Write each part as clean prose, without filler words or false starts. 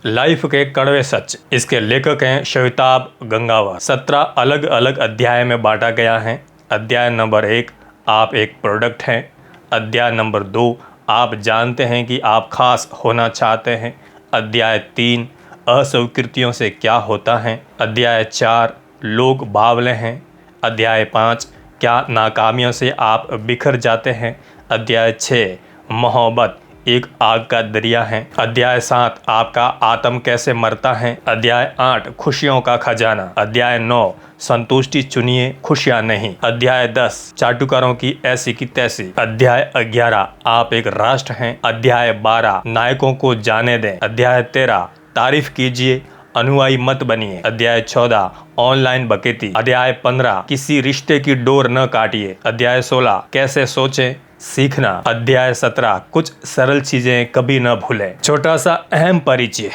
Life के कड़वे सच। इसके लेखक हैं शविताभ गंगावार। 17 अलग अलग अध्याय में बांटा गया है। अध्याय नंबर 1, आप एक प्रोडक्ट हैं। अध्याय नंबर 2, आप जानते हैं कि आप खास होना चाहते हैं। अध्याय 3, अस्वीकृतियों से क्या होता है। अध्याय 4, लोग बावले हैं। अध्याय 5, क्या नाकामियों से आप बिखर जाते हैं। अध्याय 6, मोहब्बत एक आग का दरिया है। अध्याय 7, आपका आत्म कैसे मरता है। अध्याय 8, खुशियों का खजाना। अध्याय 9, संतुष्टि चुनिए, खुशियां नहीं। अध्याय 10, चाटुकारों की ऐसी की तैसी। अध्याय 11, आप एक राष्ट्र हैं। अध्याय 12, नायकों को जाने दें। अध्याय 13, तारीफ कीजिए, अनुयायी मत बनिए। अध्याय 14, ऑनलाइन बकेती। अध्याय 15, किसी रिश्ते की डोर न काटिए। अध्याय 16, कैसे सोचें सीखना। अध्याय 17, कुछ सरल चीजें कभी न भूलें। छोटा सा अहम परिचय।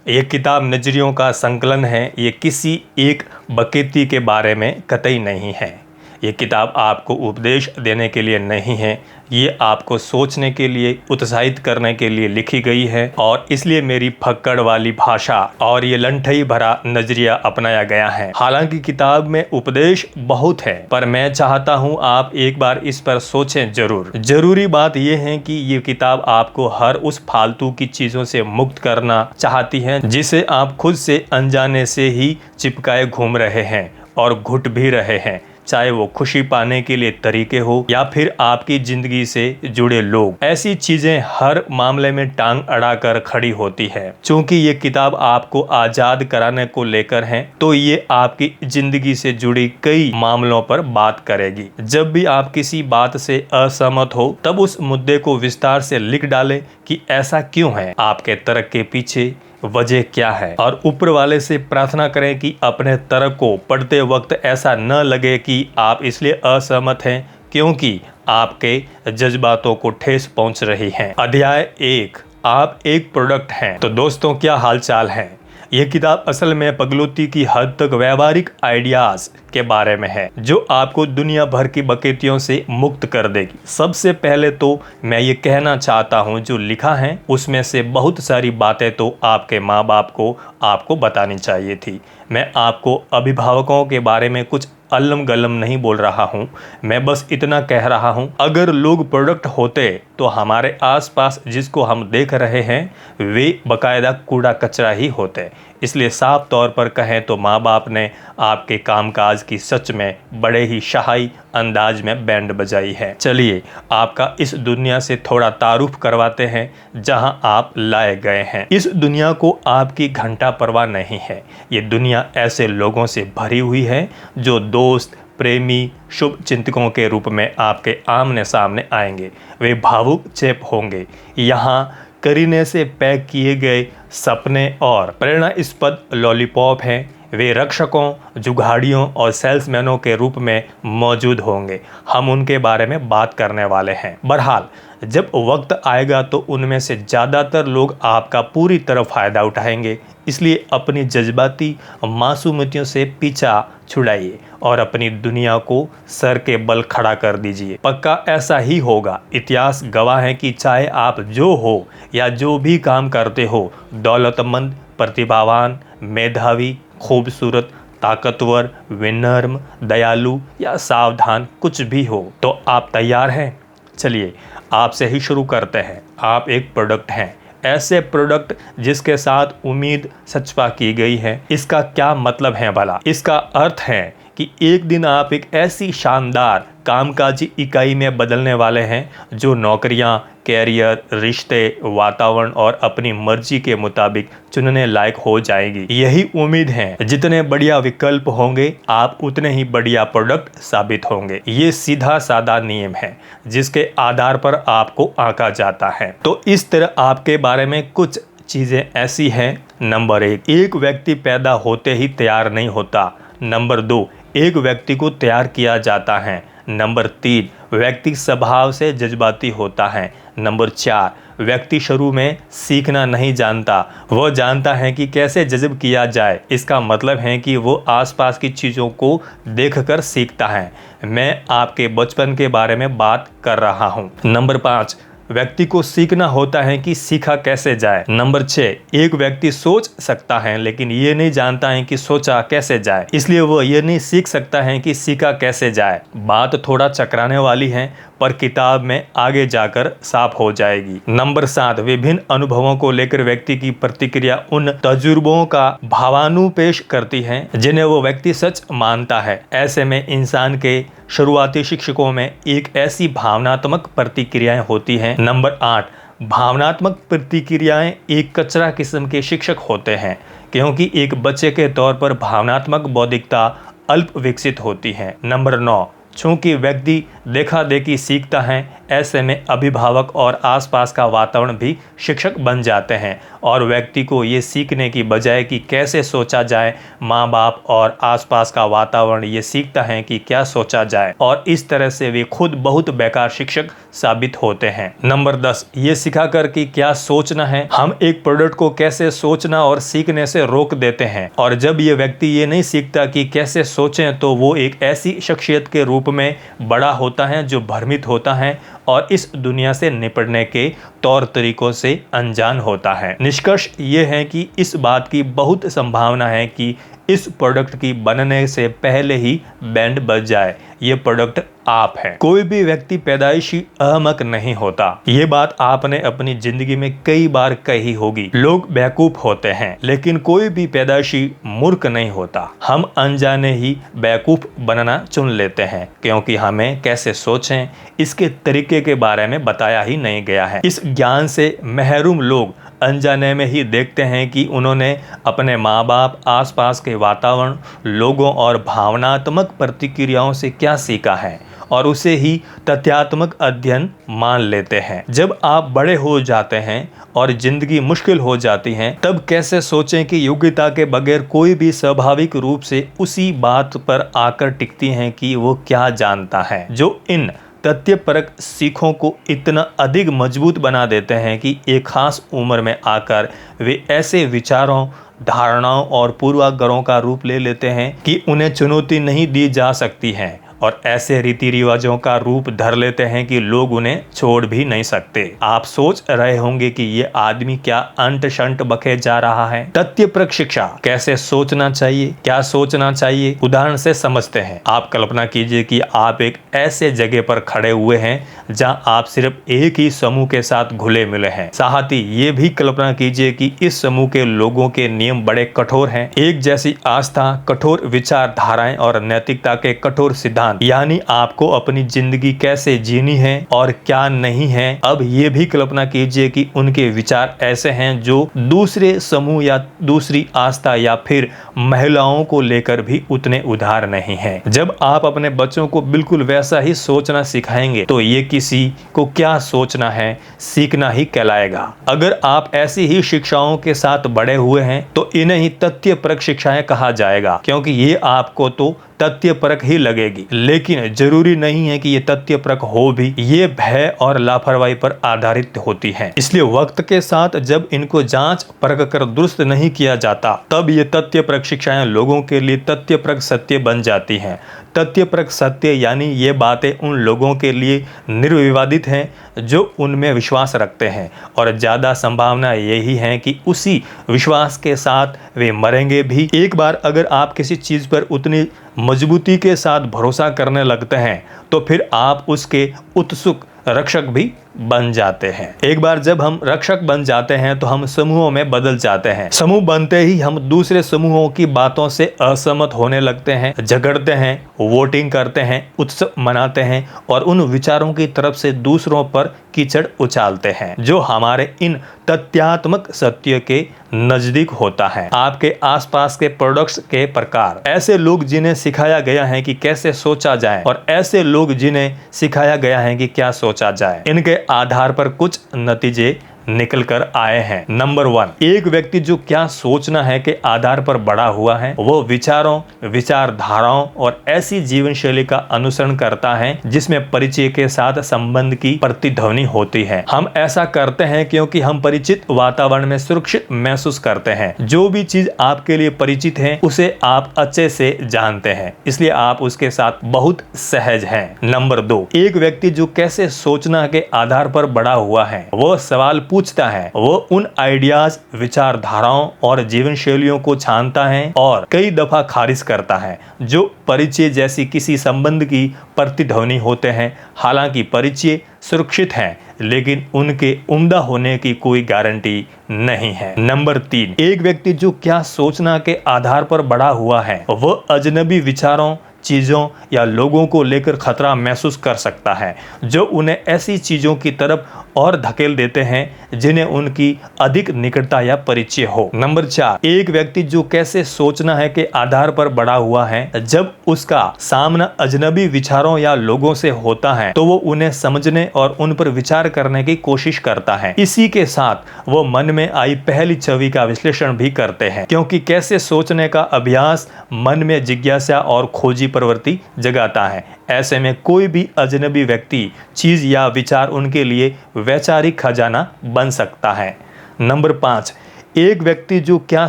ये किताब नजरियों का संकलन है। ये किसी एक बकेती के बारे में कतई नहीं है। ये किताब आपको उपदेश देने के लिए नहीं है। ये आपको सोचने के लिए, उत्साहित करने के लिए लिखी गई है और इसलिए मेरी फक्कड़ वाली भाषा और ये लंठई भरा नजरिया अपनाया गया है। हालांकि किताब में उपदेश बहुत है, पर मैं चाहता हूँ आप एक बार इस पर सोचें जरूर। जरूरी बात यह है कि ये किताब आपको हर उस फालतू की चीजों से मुक्त करना चाहती है जिसे आप खुद से अनजाने से ही चिपकाए घूम रहे हैं और घुट भी रहे हैं, चाहे वो खुशी पाने के लिए तरीके हो या फिर आपकी जिंदगी से जुड़े लोग। ऐसी चीजें हर मामले में टांग अड़ाकर खड़ी होती है। चूंकि ये किताब आपको आजाद कराने को लेकर है, तो ये आपकी जिंदगी से जुड़ी कई मामलों पर बात करेगी। जब भी आप किसी बात से असहमत हो, तब उस मुद्दे को विस्तार से लिख डालें कि ऐसा क्यों है, आपके तर्क के पीछे वजह क्या है, और ऊपर वाले से प्रार्थना करें कि अपने तर्क को पढ़ते वक्त ऐसा न लगे कि आप इसलिए असहमत हैं क्योंकि आपके जज्बातों को ठेस पहुंच रही है। अध्याय 1, आप एक प्रोडक्ट हैं। तो दोस्तों, क्या हालचाल है। यह किताब असल में पगलूती की हद तक व्यवहारिक आइडियाज के बारे में है जो आपको दुनिया भर की बकेतियों से मुक्त कर देगी। सबसे पहले तो मैं ये कहना चाहता हूँ, जो लिखा है उसमें से बहुत सारी बातें तो आपके माँ बाप को आपको बतानी चाहिए थी। मैं आपको अभिभावकों के बारे में कुछ अल्लम गल्लम नहीं बोल रहा हूँ। मैं बस इतना कह रहा हूँ, अगर लोग प्रोडक्ट होते तो हमारे आसपास जिसको हम देख रहे हैं वे बकायदा कूड़ा कचरा ही होते। इसलिए साफ तौर पर कहें तो माँ बाप ने आपके कामकाज की सच में बड़े ही शाही अंदाज में बैंड बजाई है। चलिए आपका इस दुनिया से थोड़ा तारुफ करवाते हैं जहां आप लाए गए हैं। इस दुनिया को आपकी घंटा परवाह नहीं है। ये दुनिया ऐसे लोगों से भरी हुई है जो दोस्त, प्रेमी, शुभ चिंतकों के रूप में आपके आमने सामने आएंगे। वे भावुक चेप होंगे। यहाँ करीने से पैक किए गए सपने और प्रेरणास्पद लॉलीपॉप हैं। वे रक्षकों, जुगाड़ियों और सेल्समैनों के रूप में मौजूद होंगे। हम उनके बारे में बात करने वाले हैं। बहरहाल, जब वक्त आएगा तो उनमें से ज़्यादातर लोग आपका पूरी तरह फ़ायदा उठाएंगे। इसलिए अपनी जज्बाती मासूमियतों से पीछा छुड़ाइए और अपनी दुनिया को सर के बल खड़ा कर दीजिए। पक्का ऐसा ही होगा। इतिहास गवाह है कि चाहे आप जो हो या जो भी काम करते हो, दौलतमंद, प्रतिभावान, मेधावी, खूबसूरत, ताकतवर, विनम्र, दयालु या सावधान, कुछ भी हो, तो आप तैयार हैं। चलिए आपसे ही शुरू करते हैं। आप एक प्रोडक्ट हैं। ऐसे प्रोडक्ट जिसके साथ उम्मीद सचपा की गई है। इसका क्या मतलब है भला? इसका अर्थ है कि एक दिन आप एक ऐसी शानदार कामकाजी इकाई में बदलने वाले हैं जो नौकरियां, कैरियर, रिश्ते, वातावरण और अपनी मर्जी के मुताबिक चुनने लायक हो जाएगी। यही उम्मीद है। जितने बढ़िया विकल्प होंगे, आप उतने ही बढ़िया प्रोडक्ट साबित होंगे। ये सीधा साधा नियम है जिसके आधार पर आपको आंका जाता है। तो इस तरह आपके बारे में कुछ चीजें ऐसी हैं। नंबर 1, एक व्यक्ति पैदा होते ही तैयार नहीं होता। नंबर 2, एक व्यक्ति को तैयार किया जाता है। नंबर 3, व्यक्ति स्वभाव से जज्बाती होता है। नंबर 4, व्यक्ति शुरू में सीखना नहीं जानता, वह जानता है कि कैसे जज्ब किया जाए। इसका मतलब है कि वो आसपास की चीज़ों को देखकर सीखता है। मैं आपके बचपन के बारे में बात कर रहा हूँ। नंबर 5, व्यक्ति को सीखना होता है कि सीखा कैसे जाए। नंबर 6, एक व्यक्ति सोच सकता है लेकिन ये नहीं जानता है कि सोचा कैसे जाए, इसलिए वो ये नहीं सीख सकता है कि सीखा कैसे जाए। बात थोड़ा चकराने वाली है पर किताब में आगे जाकर साफ हो जाएगी। नंबर 7, विभिन्न अनुभवों को लेकर व्यक्ति की प्रतिक्रिया उन तजुर्बों का भावानुपेश करती है जिन्हें वो व्यक्ति सच मानता है। ऐसे में इंसान के शुरुआती शिक्षकों में एक ऐसी भावनात्मक प्रतिक्रियाएं होती हैं। नंबर 8, भावनात्मक प्रतिक्रियाएं एक कचरा किस्म के शिक्षक होते हैं क्योंकि एक बच्चे के तौर पर भावनात्मक बौद्धिकता अल्प विकसित होती है। नंबर 9, चूंकि व्यक्ति देखा देखी सीखता है, ऐसे में अभिभावक और आसपास का वातावरण भी शिक्षक बन जाते हैं और व्यक्ति को ये सीखने की बजाय कि कैसे सोचा जाए, माँ बाप और आसपास का वातावरण ये सीखता है कि क्या सोचा जाए और इस तरह से वे खुद बहुत बेकार शिक्षक साबित होते हैं। नंबर 10, ये सिखाकर कि क्या सोचना है, हम एक प्रोडक्ट को कैसे सोचना और सीखने से रोक देते हैं और जब ये व्यक्ति ये नहीं सीखता कि कैसे सोचें तो वो एक ऐसी शख्सियत के रूप में बड़ा होता है जो भ्रमित होता है और इस दुनिया से निपटने के तौर तरीकों से अनजान होता है। निष्कर्ष ये है कि इस बात की बहुत संभावना है कि इस प्रोडक्ट की बनने से पहले ही बैंड बज जाए। ये प्रोडक्ट आप है। कोई भी व्यक्ति पैदाइशी अहमक नहीं होता। ये बात आपने अपनी जिंदगी में कई बार कही होगी। लोग बेवकूफ होते हैं लेकिन कोई भी पैदाइशी मूर्ख नहीं होता। हम अनजाने ही बेवकूफ बनना चुन लेते हैं क्योंकि हमें कैसे सोचें इसके तरीके के बारे में बताया ही नहीं गया है। इस ज्ञान से महरूम लोग अनजाने में ही देखते हैं कि उन्होंने अपने माँ बाप, आसपास के वातावरण, लोगों और भावनात्मक प्रतिक्रियाओं से क्या सीखा है और उसे ही तथ्यात्मक अध्ययन मान लेते हैं। जब आप बड़े हो जाते हैं और जिंदगी मुश्किल हो जाती है तब कैसे सोचें कि योग्यता के बगैर कोई भी स्वाभाविक रूप से उसी बात पर आकर टिकती है कि वो क्या जानता है। जो इन तथ्यपरक सीखों को इतना अधिक मजबूत बना देते हैं कि एक खास उम्र में आकर वे ऐसे विचारों, धारणाओं और पूर्वाग्रहों का रूप ले लेते हैं कि उन्हें चुनौती नहीं दी जा सकती है और ऐसे रीति रिवाजों का रूप धर लेते हैं कि लोग उन्हें छोड़ भी नहीं सकते। आप सोच रहे होंगे कि ये आदमी क्या अंट शंट बके जा रहा है। तथ्यपरक शिक्षा, कैसे सोचना चाहिए, क्या सोचना चाहिए, उदाहरण से समझते हैं। आप कल्पना कीजिए कि आप एक ऐसे जगह पर खड़े हुए हैं जहां आप सिर्फ एक ही समूह के साथ घुले मिले हैं। साथ ही ये भी कल्पना कीजिए कि इस समूह के लोगों के नियम बड़े कठोर हैं। एक जैसी आस्था, कठोर विचारधाराएं और नैतिकता के कठोर सिद्धांत, यानी आपको अपनी जिंदगी कैसे जीनी है और क्या नहीं है। अब ये भी कल्पना कीजिए कि उनके विचार ऐसे हैं जो दूसरे समूह या दूसरी आस्था या फिर महिलाओं को लेकर भी उतने उदार नहीं है। जब आप अपने बच्चों को बिल्कुल वैसा ही सोचना सिखाएंगे तो ये किसी को क्या सोचना है सीखना ही कहलाएगा। अगर आप ऐसी ही शिक्षाओं के साथ बड़े हुए हैं तो इन्हें ही तथ्यपरक शिक्षाएं कहा जाएगा क्योंकि ये आपको तो तथ्यपरक ही लगेगी, लेकिन जरूरी नहीं है कि ये तथ्यपरक हो भी। ये भय और लापरवाही पर आधारित होती हैं। इसलिए वक्त के साथ जब इनको जांच परख कर दुरुस्त नहीं किया जाता तब ये तथ्यपरक शिक्षाएं लोगों के लिए तथ्यपरक सत्य बन जाती हैं। तथ्यपरक सत्य यानी ये बातें उन लोगों के लिए निर्विवादित हैं जो उनमें विश्वास रखते हैं और ज़्यादा संभावना यही है कि उसी विश्वास के साथ वे मरेंगे भी। एक बार अगर आप किसी चीज़ पर उतनी मजबूती के साथ भरोसा करने लगते हैं तो फिर आप उसके उत्सुक रक्षक भी बन जाते हैं। एक बार जब हम रक्षक बन जाते हैं तो हम समूहों में बदल जाते हैं। समूह बनते ही हम दूसरे समूहों की बातों से असहमत होने लगते हैं, झगड़ते हैं, वोटिंग करते हैं, उत्सव मनाते हैं और उन विचारों की तरफ से दूसरों पर कीचड़ उछालते हैं जो हमारे इन तथ्यात्मक सत्य के नजदीक होता है। आपके आसपास के प्रोडक्ट्स के प्रकार, ऐसे लोग जिन्हें सिखाया गया है कि कैसे सोचा जाए और ऐसे लोग जिन्हें सिखाया गया है कि क्या सोचा जाए, इनके आधार पर कुछ नतीजे निकल कर आए हैं। नंबर 1, एक व्यक्ति जो क्या सोचना है के आधार पर बड़ा हुआ है, वो विचारों, विचारधाराओं और ऐसी जीवन शैली का अनुसरण करता है जिसमें परिचय के साथ संबंध की प्रतिध्वनि होती है। हम ऐसा करते हैं क्योंकि हम परिचित वातावरण में सुरक्षित महसूस करते हैं। जो भी चीज आपके लिए परिचित है उसे आप अच्छे से जानते हैं, इसलिए आप उसके साथ बहुत सहज हैं। नंबर 2, एक व्यक्ति जो कैसे सोचना के आधार पर बड़ा हुआ है, वो सवाल पूछता है, वो उन आइडियाज, विचारधाराओं और जीवन शैलियों को छानता है और कई दफा खारिज करता है जो परिचय जैसी किसी संबंध की प्रतिध्वनि होते हैं। हालांकि परिचय सुरक्षित है लेकिन उनके उम्दा होने की कोई गारंटी नहीं है। नंबर 3, एक व्यक्ति जो क्या सोचना के आधार पर बड़ा हुआ है, वह अजनबी विचारों, चीजों या लोगों को लेकर खतरा महसूस कर सकता है जो उन्हें ऐसी चीजों की तरफ और धकेल देते हैं जिन्हें उनकी अधिक निकटता या परिचय हो। नंबर 4, एक व्यक्ति जो कैसे सोचना है के आधार पर बड़ा हुआ है, जब उसका सामना अजनबी विचारों या लोगों से होता है तो वो उन्हें समझने और उन पर विचार करने की कोशिश करता है। इसी के साथ वो मन में आई पहली छवि का विश्लेषण भी करते हैं, क्योंकि कैसे सोचने का अभ्यास मन में जिज्ञासा और खोजी प्रवृत्ति जगाता है। ऐसे में कोई भी अजनबी व्यक्ति, चीज या विचार उनके लिए वैचारिक खजाना बन सकता है। नंबर 5, एक व्यक्ति जो क्या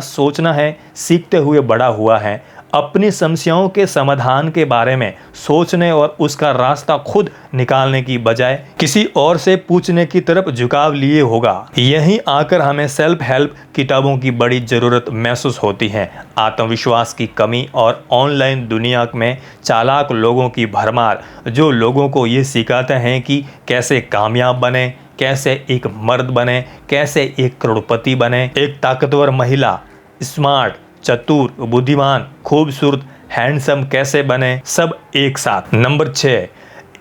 सोचना है सीखते हुए बड़ा हुआ है, अपनी समस्याओं के समाधान के बारे में सोचने और उसका रास्ता खुद निकालने की बजाय किसी और से पूछने की तरफ झुकाव लिए होगा। यहीं आकर हमें सेल्फ हेल्प किताबों की बड़ी जरूरत महसूस होती है। आत्मविश्वास की कमी और ऑनलाइन दुनिया में चालाक लोगों की भरमार जो लोगों को ये सिखाते हैं कि कैसे कामयाब बने, कैसे एक मर्द बने, कैसे एक करोड़पति बने, एक ताकतवर महिला, स्मार्ट, चतुर, बुद्धिमान, खूबसूरत, हैंडसम कैसे बने, सब एक साथ। नंबर 6,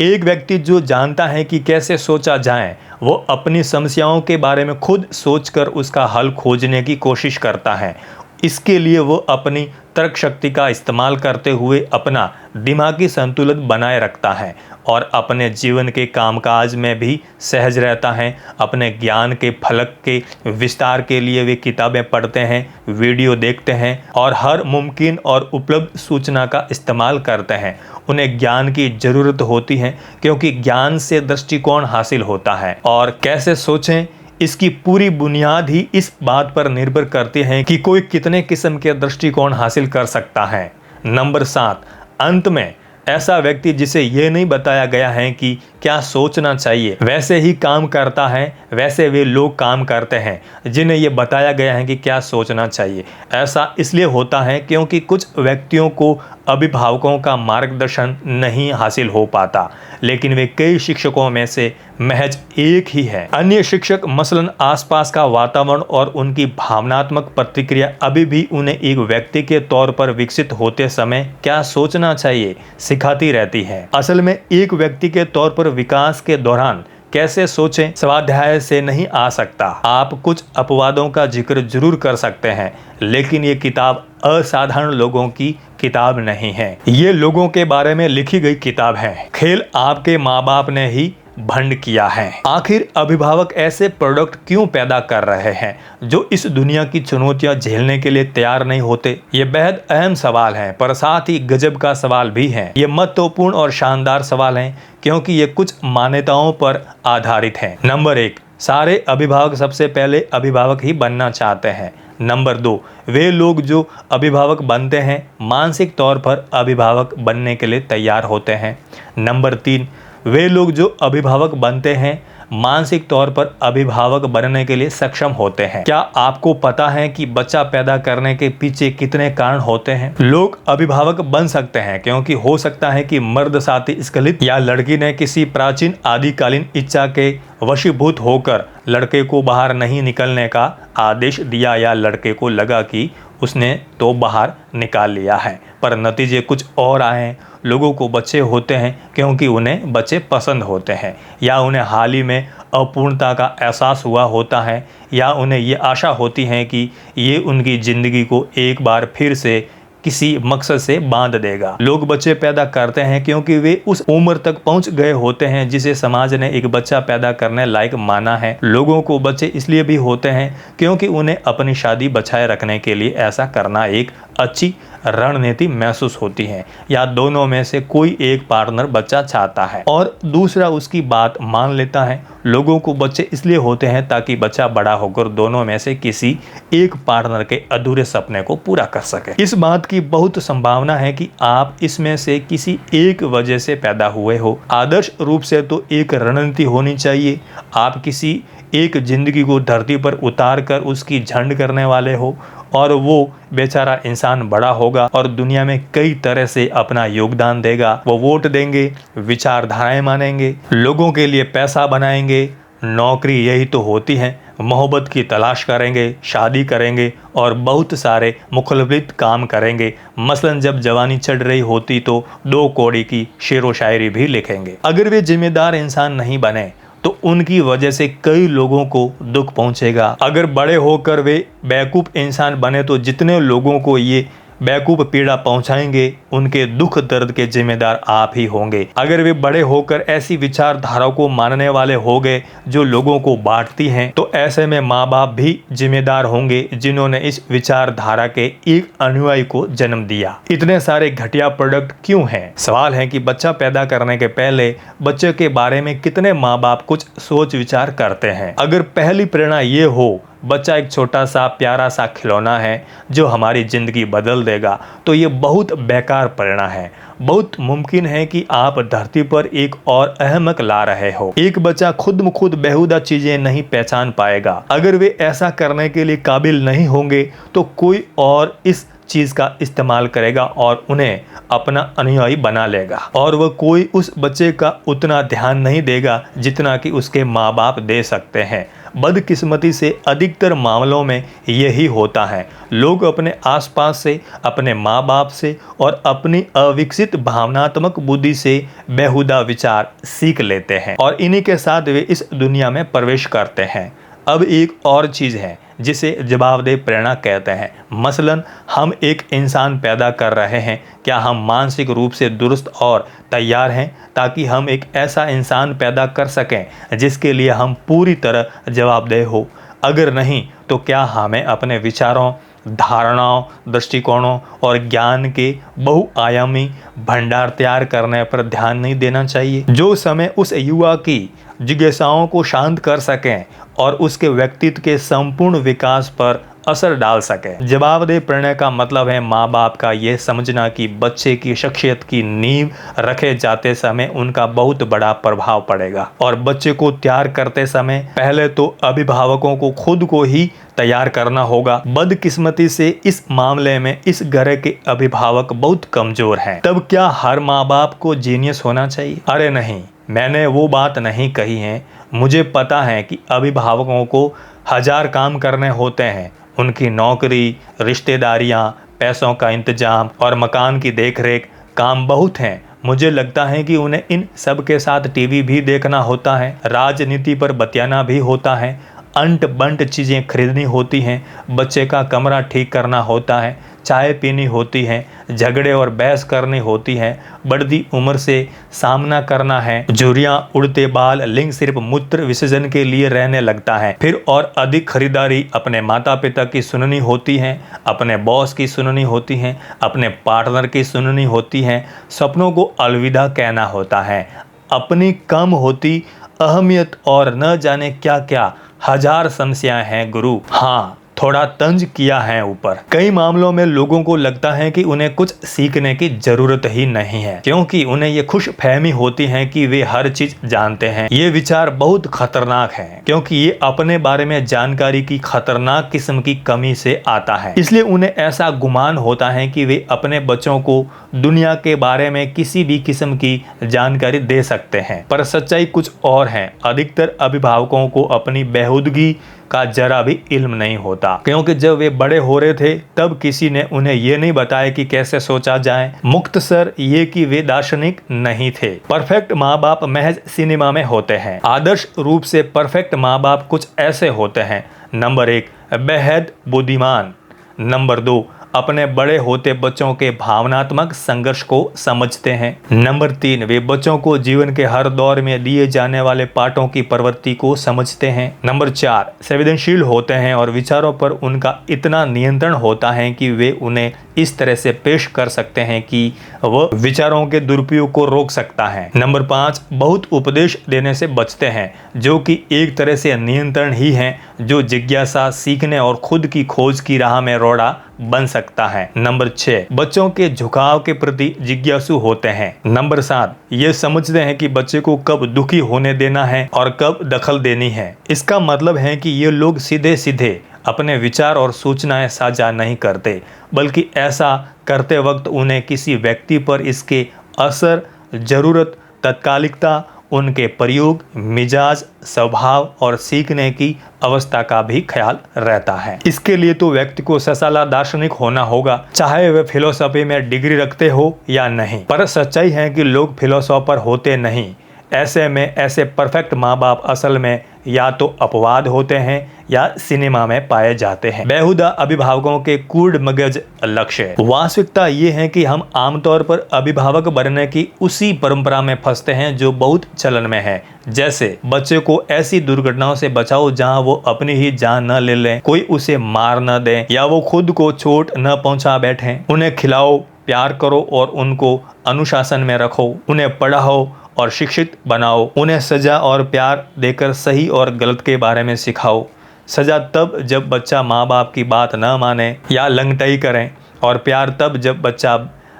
एक व्यक्ति जो जानता है कि कैसे सोचा जाए, वो अपनी समस्याओं के बारे में खुद सोचकर उसका हल खोजने की कोशिश करता है। इसके लिए वो अपनी तर्क शक्ति का इस्तेमाल करते हुए अपना दिमागी संतुलन बनाए रखता है और अपने जीवन के कामकाज में भी सहज रहता है। अपने ज्ञान के फलक के विस्तार के लिए वे किताबें पढ़ते हैं, वीडियो देखते हैं और हर मुमकिन और उपलब्ध सूचना का इस्तेमाल करते हैं। उन्हें ज्ञान की जरूरत होती है क्योंकि ज्ञान से दृष्टिकोण हासिल होता है और कैसे सोचें इसकी पूरी बुनियाद ही इस बात पर निर्भर करती है कि कोई कितने किस्म के दृष्टिकोण हासिल कर सकता है। नंबर 7, अंत में ऐसा व्यक्ति जिसे ये नहीं बताया गया है कि क्या सोचना चाहिए वैसे ही काम करता है, वैसे वे लोग काम करते हैं जिन्हें ये बताया गया है कि क्या सोचना चाहिए। ऐसा इसलिए होता है क्योंकि कुछ व्यक्तियों को अभिभावकों का मार्गदर्शन नहीं हासिल हो पाता, लेकिन वे कई शिक्षकों में से महज एक ही है। अन्य शिक्षक मसलन आसपास का वातावरण और उनकी भावनात्मक प्रतिक्रिया अभी भी उन्हें एक व्यक्ति के तौर पर विकसित होते समय क्या सोचना चाहिए सिखाती रहती है। असल में एक व्यक्ति के तौर पर विकास के दौरान कैसे सोचें स्वाध्याय से नहीं आ सकता। आप कुछ अपवादों का जिक्र जरूर कर सकते हैं, लेकिन ये किताब असाधारण लोगों की किताब नहीं है। ये लोगों के बारे में लिखी गई किताब है। खेल आपके माँ बाप ने ही भंड किया है। आखिर अभिभावक ऐसे प्रोडक्ट क्यों पैदा कर रहे हैं जो इस दुनिया की चुनौतियां झेलने के लिए तैयार नहीं होते? ये बेहद अहम सवाल है, पर साथ ही गजब का सवाल भी है। ये महत्वपूर्ण और शानदार सवाल है क्योंकि ये कुछ मान्यताओं पर आधारित है। नंबर 1, सारे अभिभावक सबसे पहले अभिभावक ही बनना चाहते हैं। नंबर 2, वे लोग जो अभिभावक बनते हैं मानसिक तौर पर अभिभावक बनने के लिए तैयार होते हैं। नंबर 3, वे लोग जो अभिभावक बनते हैं मानसिक तौर पर अभिभावक बनने के लिए सक्षम होते हैं। क्या आपको पता है कि बच्चा पैदा करने के पीछे कितने कारण होते हैं? लोग अभिभावक बन सकते हैं क्योंकि हो सकता है कि मर्द साथी स्खलित या लड़की ने किसी प्राचीन आदिकालीन इच्छा के वशीभूत होकर लड़के को बाहर नहीं निकलने का आदेश दिया या लड़के को लगा कि उसने तो बाहर निकाल लिया है, पर नतीजे कुछ और आए। लोगों को बच्चे होते हैं क्योंकि उन्हें बच्चे पसंद होते हैं, या उन्हें हाल ही में अपूर्णता का एहसास हुआ होता है, या उन्हें ये आशा होती है कि ये उनकी ज़िंदगी को एक बार फिर से किसी मकसद से बांध देगा। लोग बच्चे पैदा करते हैं क्योंकि वे उस उम्र तक पहुंच गए होते हैं जिसे समाज ने एक बच्चा पैदा करने लायक माना है। लोगों को बच्चे इसलिए भी होते हैं क्योंकि उन्हें अपनी शादी बचाए रखने के लिए ऐसा करना एक अच्छी रणनीति महसूस होती है, या दोनों में से कोई एक पार्टनर बच्चा चाहता है और दूसरा उसकी बात मान लेता है। लोगों को बच्चे इसलिए होते हैं ताकि बच्चा बड़ा होकर दोनों में से किसी एक पार्टनर के अधूरे सपने को पूरा कर सके। इस बात की बहुत संभावना है कि आप इसमें से किसी एक वजह से पैदा हुए हो। आदर्श रूप से तो एक रणनीति होनी चाहिए। आप किसी एक जिंदगी को धरती पर उतार कर उसकी झंड करने वाले हो और वो बेचारा इंसान बड़ा होगा और दुनिया में कई तरह से अपना योगदान देगा। वो वोट देंगे, विचारधाराएं मानेंगे, लोगों के लिए पैसा बनाएंगे, नौकरी यही तो होती है, मोहब्बत की तलाश करेंगे, शादी करेंगे और बहुत सारे मुखलबित काम करेंगे। मसलन जब जवानी चढ़ रही होती तो 2 कौड़ी की शेर व शायरी भी लिखेंगे। अगर वे जिम्मेदार इंसान नहीं बने तो उनकी वजह से कई लोगों को दुख पहुंचेगा। अगर बड़े होकर वे बेवकूफ़ इंसान बने तो जितने लोगों को ये बेवकूफ़ पीड़ा पहुंचाएंगे उनके दुख दर्द के जिम्मेदार आप ही होंगे। अगर वे बड़े होकर ऐसी विचारधाराओं को मानने वाले हो गए जो लोगों को बांटती हैं तो ऐसे में माँ बाप भी जिम्मेदार होंगे जिन्होंने इस विचारधारा के एक अनुयायी को जन्म दिया। इतने सारे घटिया प्रोडक्ट क्यों हैं? सवाल है कि बच्चा पैदा करने के पहले बच्चे के बारे में कितने माँ बाप कुछ सोच विचार करते हैं। अगर पहली प्रेरणा ये हो बच्चा एक छोटा सा प्यारा सा खिलौना है जो हमारी ज़िंदगी बदल देगा तो ये बहुत बेकार प्रेरणा है। बहुत मुमकिन है कि आप धरती पर एक और अहमक ला रहे हो। एक बच्चा खुद ब खुद बेहुदा चीज़ें नहीं पहचान पाएगा। अगर वे ऐसा करने के लिए काबिल नहीं होंगे तो कोई और इस चीज़ का इस्तेमाल करेगा और उन्हें अपना अनुयायी बना लेगा और वह कोई उस बच्चे का उतना ध्यान नहीं देगा जितना कि उसके माँ बाप दे सकते हैं। बदकिस्मती से अधिकतर मामलों में यही होता है। लोग अपने आसपास से, अपने माँ बाप से और अपनी अविकसित भावनात्मक बुद्धि से बेहुदा विचार सीख लेते हैं और इन्हीं के साथ वे इस दुनिया में प्रवेश करते हैं। अब एक और चीज़ है जिसे जवाबदेह प्रेरणा कहते हैं। मसलन हम एक इंसान पैदा कर रहे हैं, क्या हम मानसिक रूप से दुरुस्त और तैयार हैं ताकि हम एक ऐसा इंसान पैदा कर सकें जिसके लिए हम पूरी तरह जवाबदेह हो? अगर नहीं तो क्या हमें अपने विचारों, धारणाओं, दृष्टिकोणों और ज्ञान के बहुआयामी भंडार तैयार करने पर ध्यान नहीं देना चाहिए जो समय उस युवा की जिज्ञासाओं को शांत कर सकें और उसके व्यक्तित्व के संपूर्ण विकास पर असर डाल सके? जवाबदेह प्रेरणा का मतलब है माँ बाप का ये समझना कि बच्चे की शख्सियत की नींव रखे जाते समय उनका बहुत बड़ा प्रभाव पड़ेगा और बच्चे को तैयार करते समय पहले तो अभिभावकों को खुद को ही तैयार करना होगा। बदकिस्मती से इस मामले में इस घर के अभिभावक बहुत कमजोर हैं। तब क्या हर माँ बाप को जीनियस होना चाहिए? अरे नहीं, मैंने वो बात नहीं कही है। मुझे पता है कि अभिभावकों को 1000 काम करने होते हैं। उनकी नौकरी, रिश्तेदारियां, पैसों का इंतजाम और मकान की देखरेख, काम बहुत हैं। मुझे लगता है कि उन्हें इन सब के साथ टीवी भी देखना होता है, राजनीति पर बतियाना भी होता है, अंट बंट चीज़ें खरीदनी होती हैं, बच्चे का कमरा ठीक करना होता है, चाय पीनी होती है, झगड़े और बहस करनी होती है, बढ़ती उम्र से सामना करना है, झुर्रियाँ, उड़ते बाल, लिंग सिर्फ मूत्र विसर्जन के लिए रहने लगता है, फिर और अधिक खरीदारी, अपने माता पिता की सुननी होती है, अपने बॉस की सुननी होती है, अपने पार्टनर की सुननी होती है, सपनों को अलविदा कहना होता है, अपनी कम होती अहमियत और न जाने क्या क्या 1000 समस्याएं हैं गुरु। हाँ, थोड़ा तंज किया है ऊपर। कई मामलों में लोगों को लगता है कि उन्हें कुछ सीखने की जरूरत ही नहीं है क्योंकि उन्हें ये खुश फहमी होती है कि वे हर चीज जानते हैं। ये विचार बहुत खतरनाक है क्योंकि ये अपने बारे में जानकारी की खतरनाक किस्म की कमी से आता है। इसलिए उन्हें ऐसा गुमान होता है कि वे अपने बच्चों को दुनिया के बारे में किसी भी किस्म की जानकारी दे सकते हैं, पर सच्चाई कुछ और है। अधिकतर अभिभावकों को अपनी बेहूदगी का जरा भी इल्म नहीं होता क्योंकि जब वे बड़े हो रहे थे तब किसी ने उन्हें ये नहीं बताया कि कैसे सोचा जाए। मुख्तसर ये कि वे दार्शनिक नहीं थे। परफेक्ट माँ बाप महज सिनेमा में होते हैं। आदर्श रूप से परफेक्ट माँ बाप कुछ ऐसे होते हैं। नंबर 1, बेहद बुद्धिमान। नंबर 2, अपने बड़े होते बच्चों के भावनात्मक संघर्ष को समझते हैं। नंबर 3, वे बच्चों को जीवन के हर दौर में दिए जाने वाले पाठों की प्रवृत्ति को समझते हैं। नंबर 4, संवेदनशील होते हैं और विचारों पर उनका इतना नियंत्रण होता है कि वे उन्हें इस तरह से पेश कर सकते हैं कि वह विचारों के दुरुपयोग को रोक सकता है। नंबर 5, बहुत उपदेश देने से बचते हैं, जो कि एक तरह से नियंत्रण ही है जो जिज्ञासा, सीखने और खुद की खोज की राह में रोड़ा बन सकता है। नंबर 6, बच्चों के झुकाव के प्रति जिज्ञासु होते हैं। नंबर 7, ये समझते हैं कि बच्चे को कब दुखी होने देना है और कब दखल देनी है। इसका मतलब है कि ये लोग सीधे सीधे अपने विचार और सूचनाएं साझा नहीं करते, बल्कि ऐसा करते वक्त उन्हें किसी व्यक्ति पर इसके असर, जरूरत, तत्कालिकता, उनके प्रयोग, मिजाज, स्वभाव और सीखने की अवस्था का भी ख्याल रहता है। इसके लिए तो व्यक्ति को ससाला दार्शनिक होना होगा, चाहे वे फिलोसफी में डिग्री रखते हो या नहीं। पर सच्चाई है कि लोग फिलोसोफर होते नहीं। ऐसे में ऐसे परफेक्ट माँ बाप असल में या तो अपवाद होते हैं या सिनेमा में पाए जाते हैं। बेहुदा अभिभावकों के कूड़ मगज लक्ष्य। वास्तविकता ये है कि हम आमतौर पर अभिभावक बनने की उसी परंपरा में फंसते हैं जो बहुत चलन में है। जैसे बच्चे को ऐसी दुर्घटनाओं से बचाओ जहां वो अपनी ही जान न ले लें, कोई उसे मार न दे या वो खुद को चोट न पहुंचा बैठे। उन्हें खिलाओ, प्यार करो और उनको अनुशासन में रखो। उन्हें पढ़ाओ और शिक्षित बनाओ। उन्हें सजा और प्यार देकर सही और गलत के बारे में सिखाओ। सजा तब जब बच्चा माँ बाप की बात न माने या लंगटाई करें, और प्यार तब जब बच्चा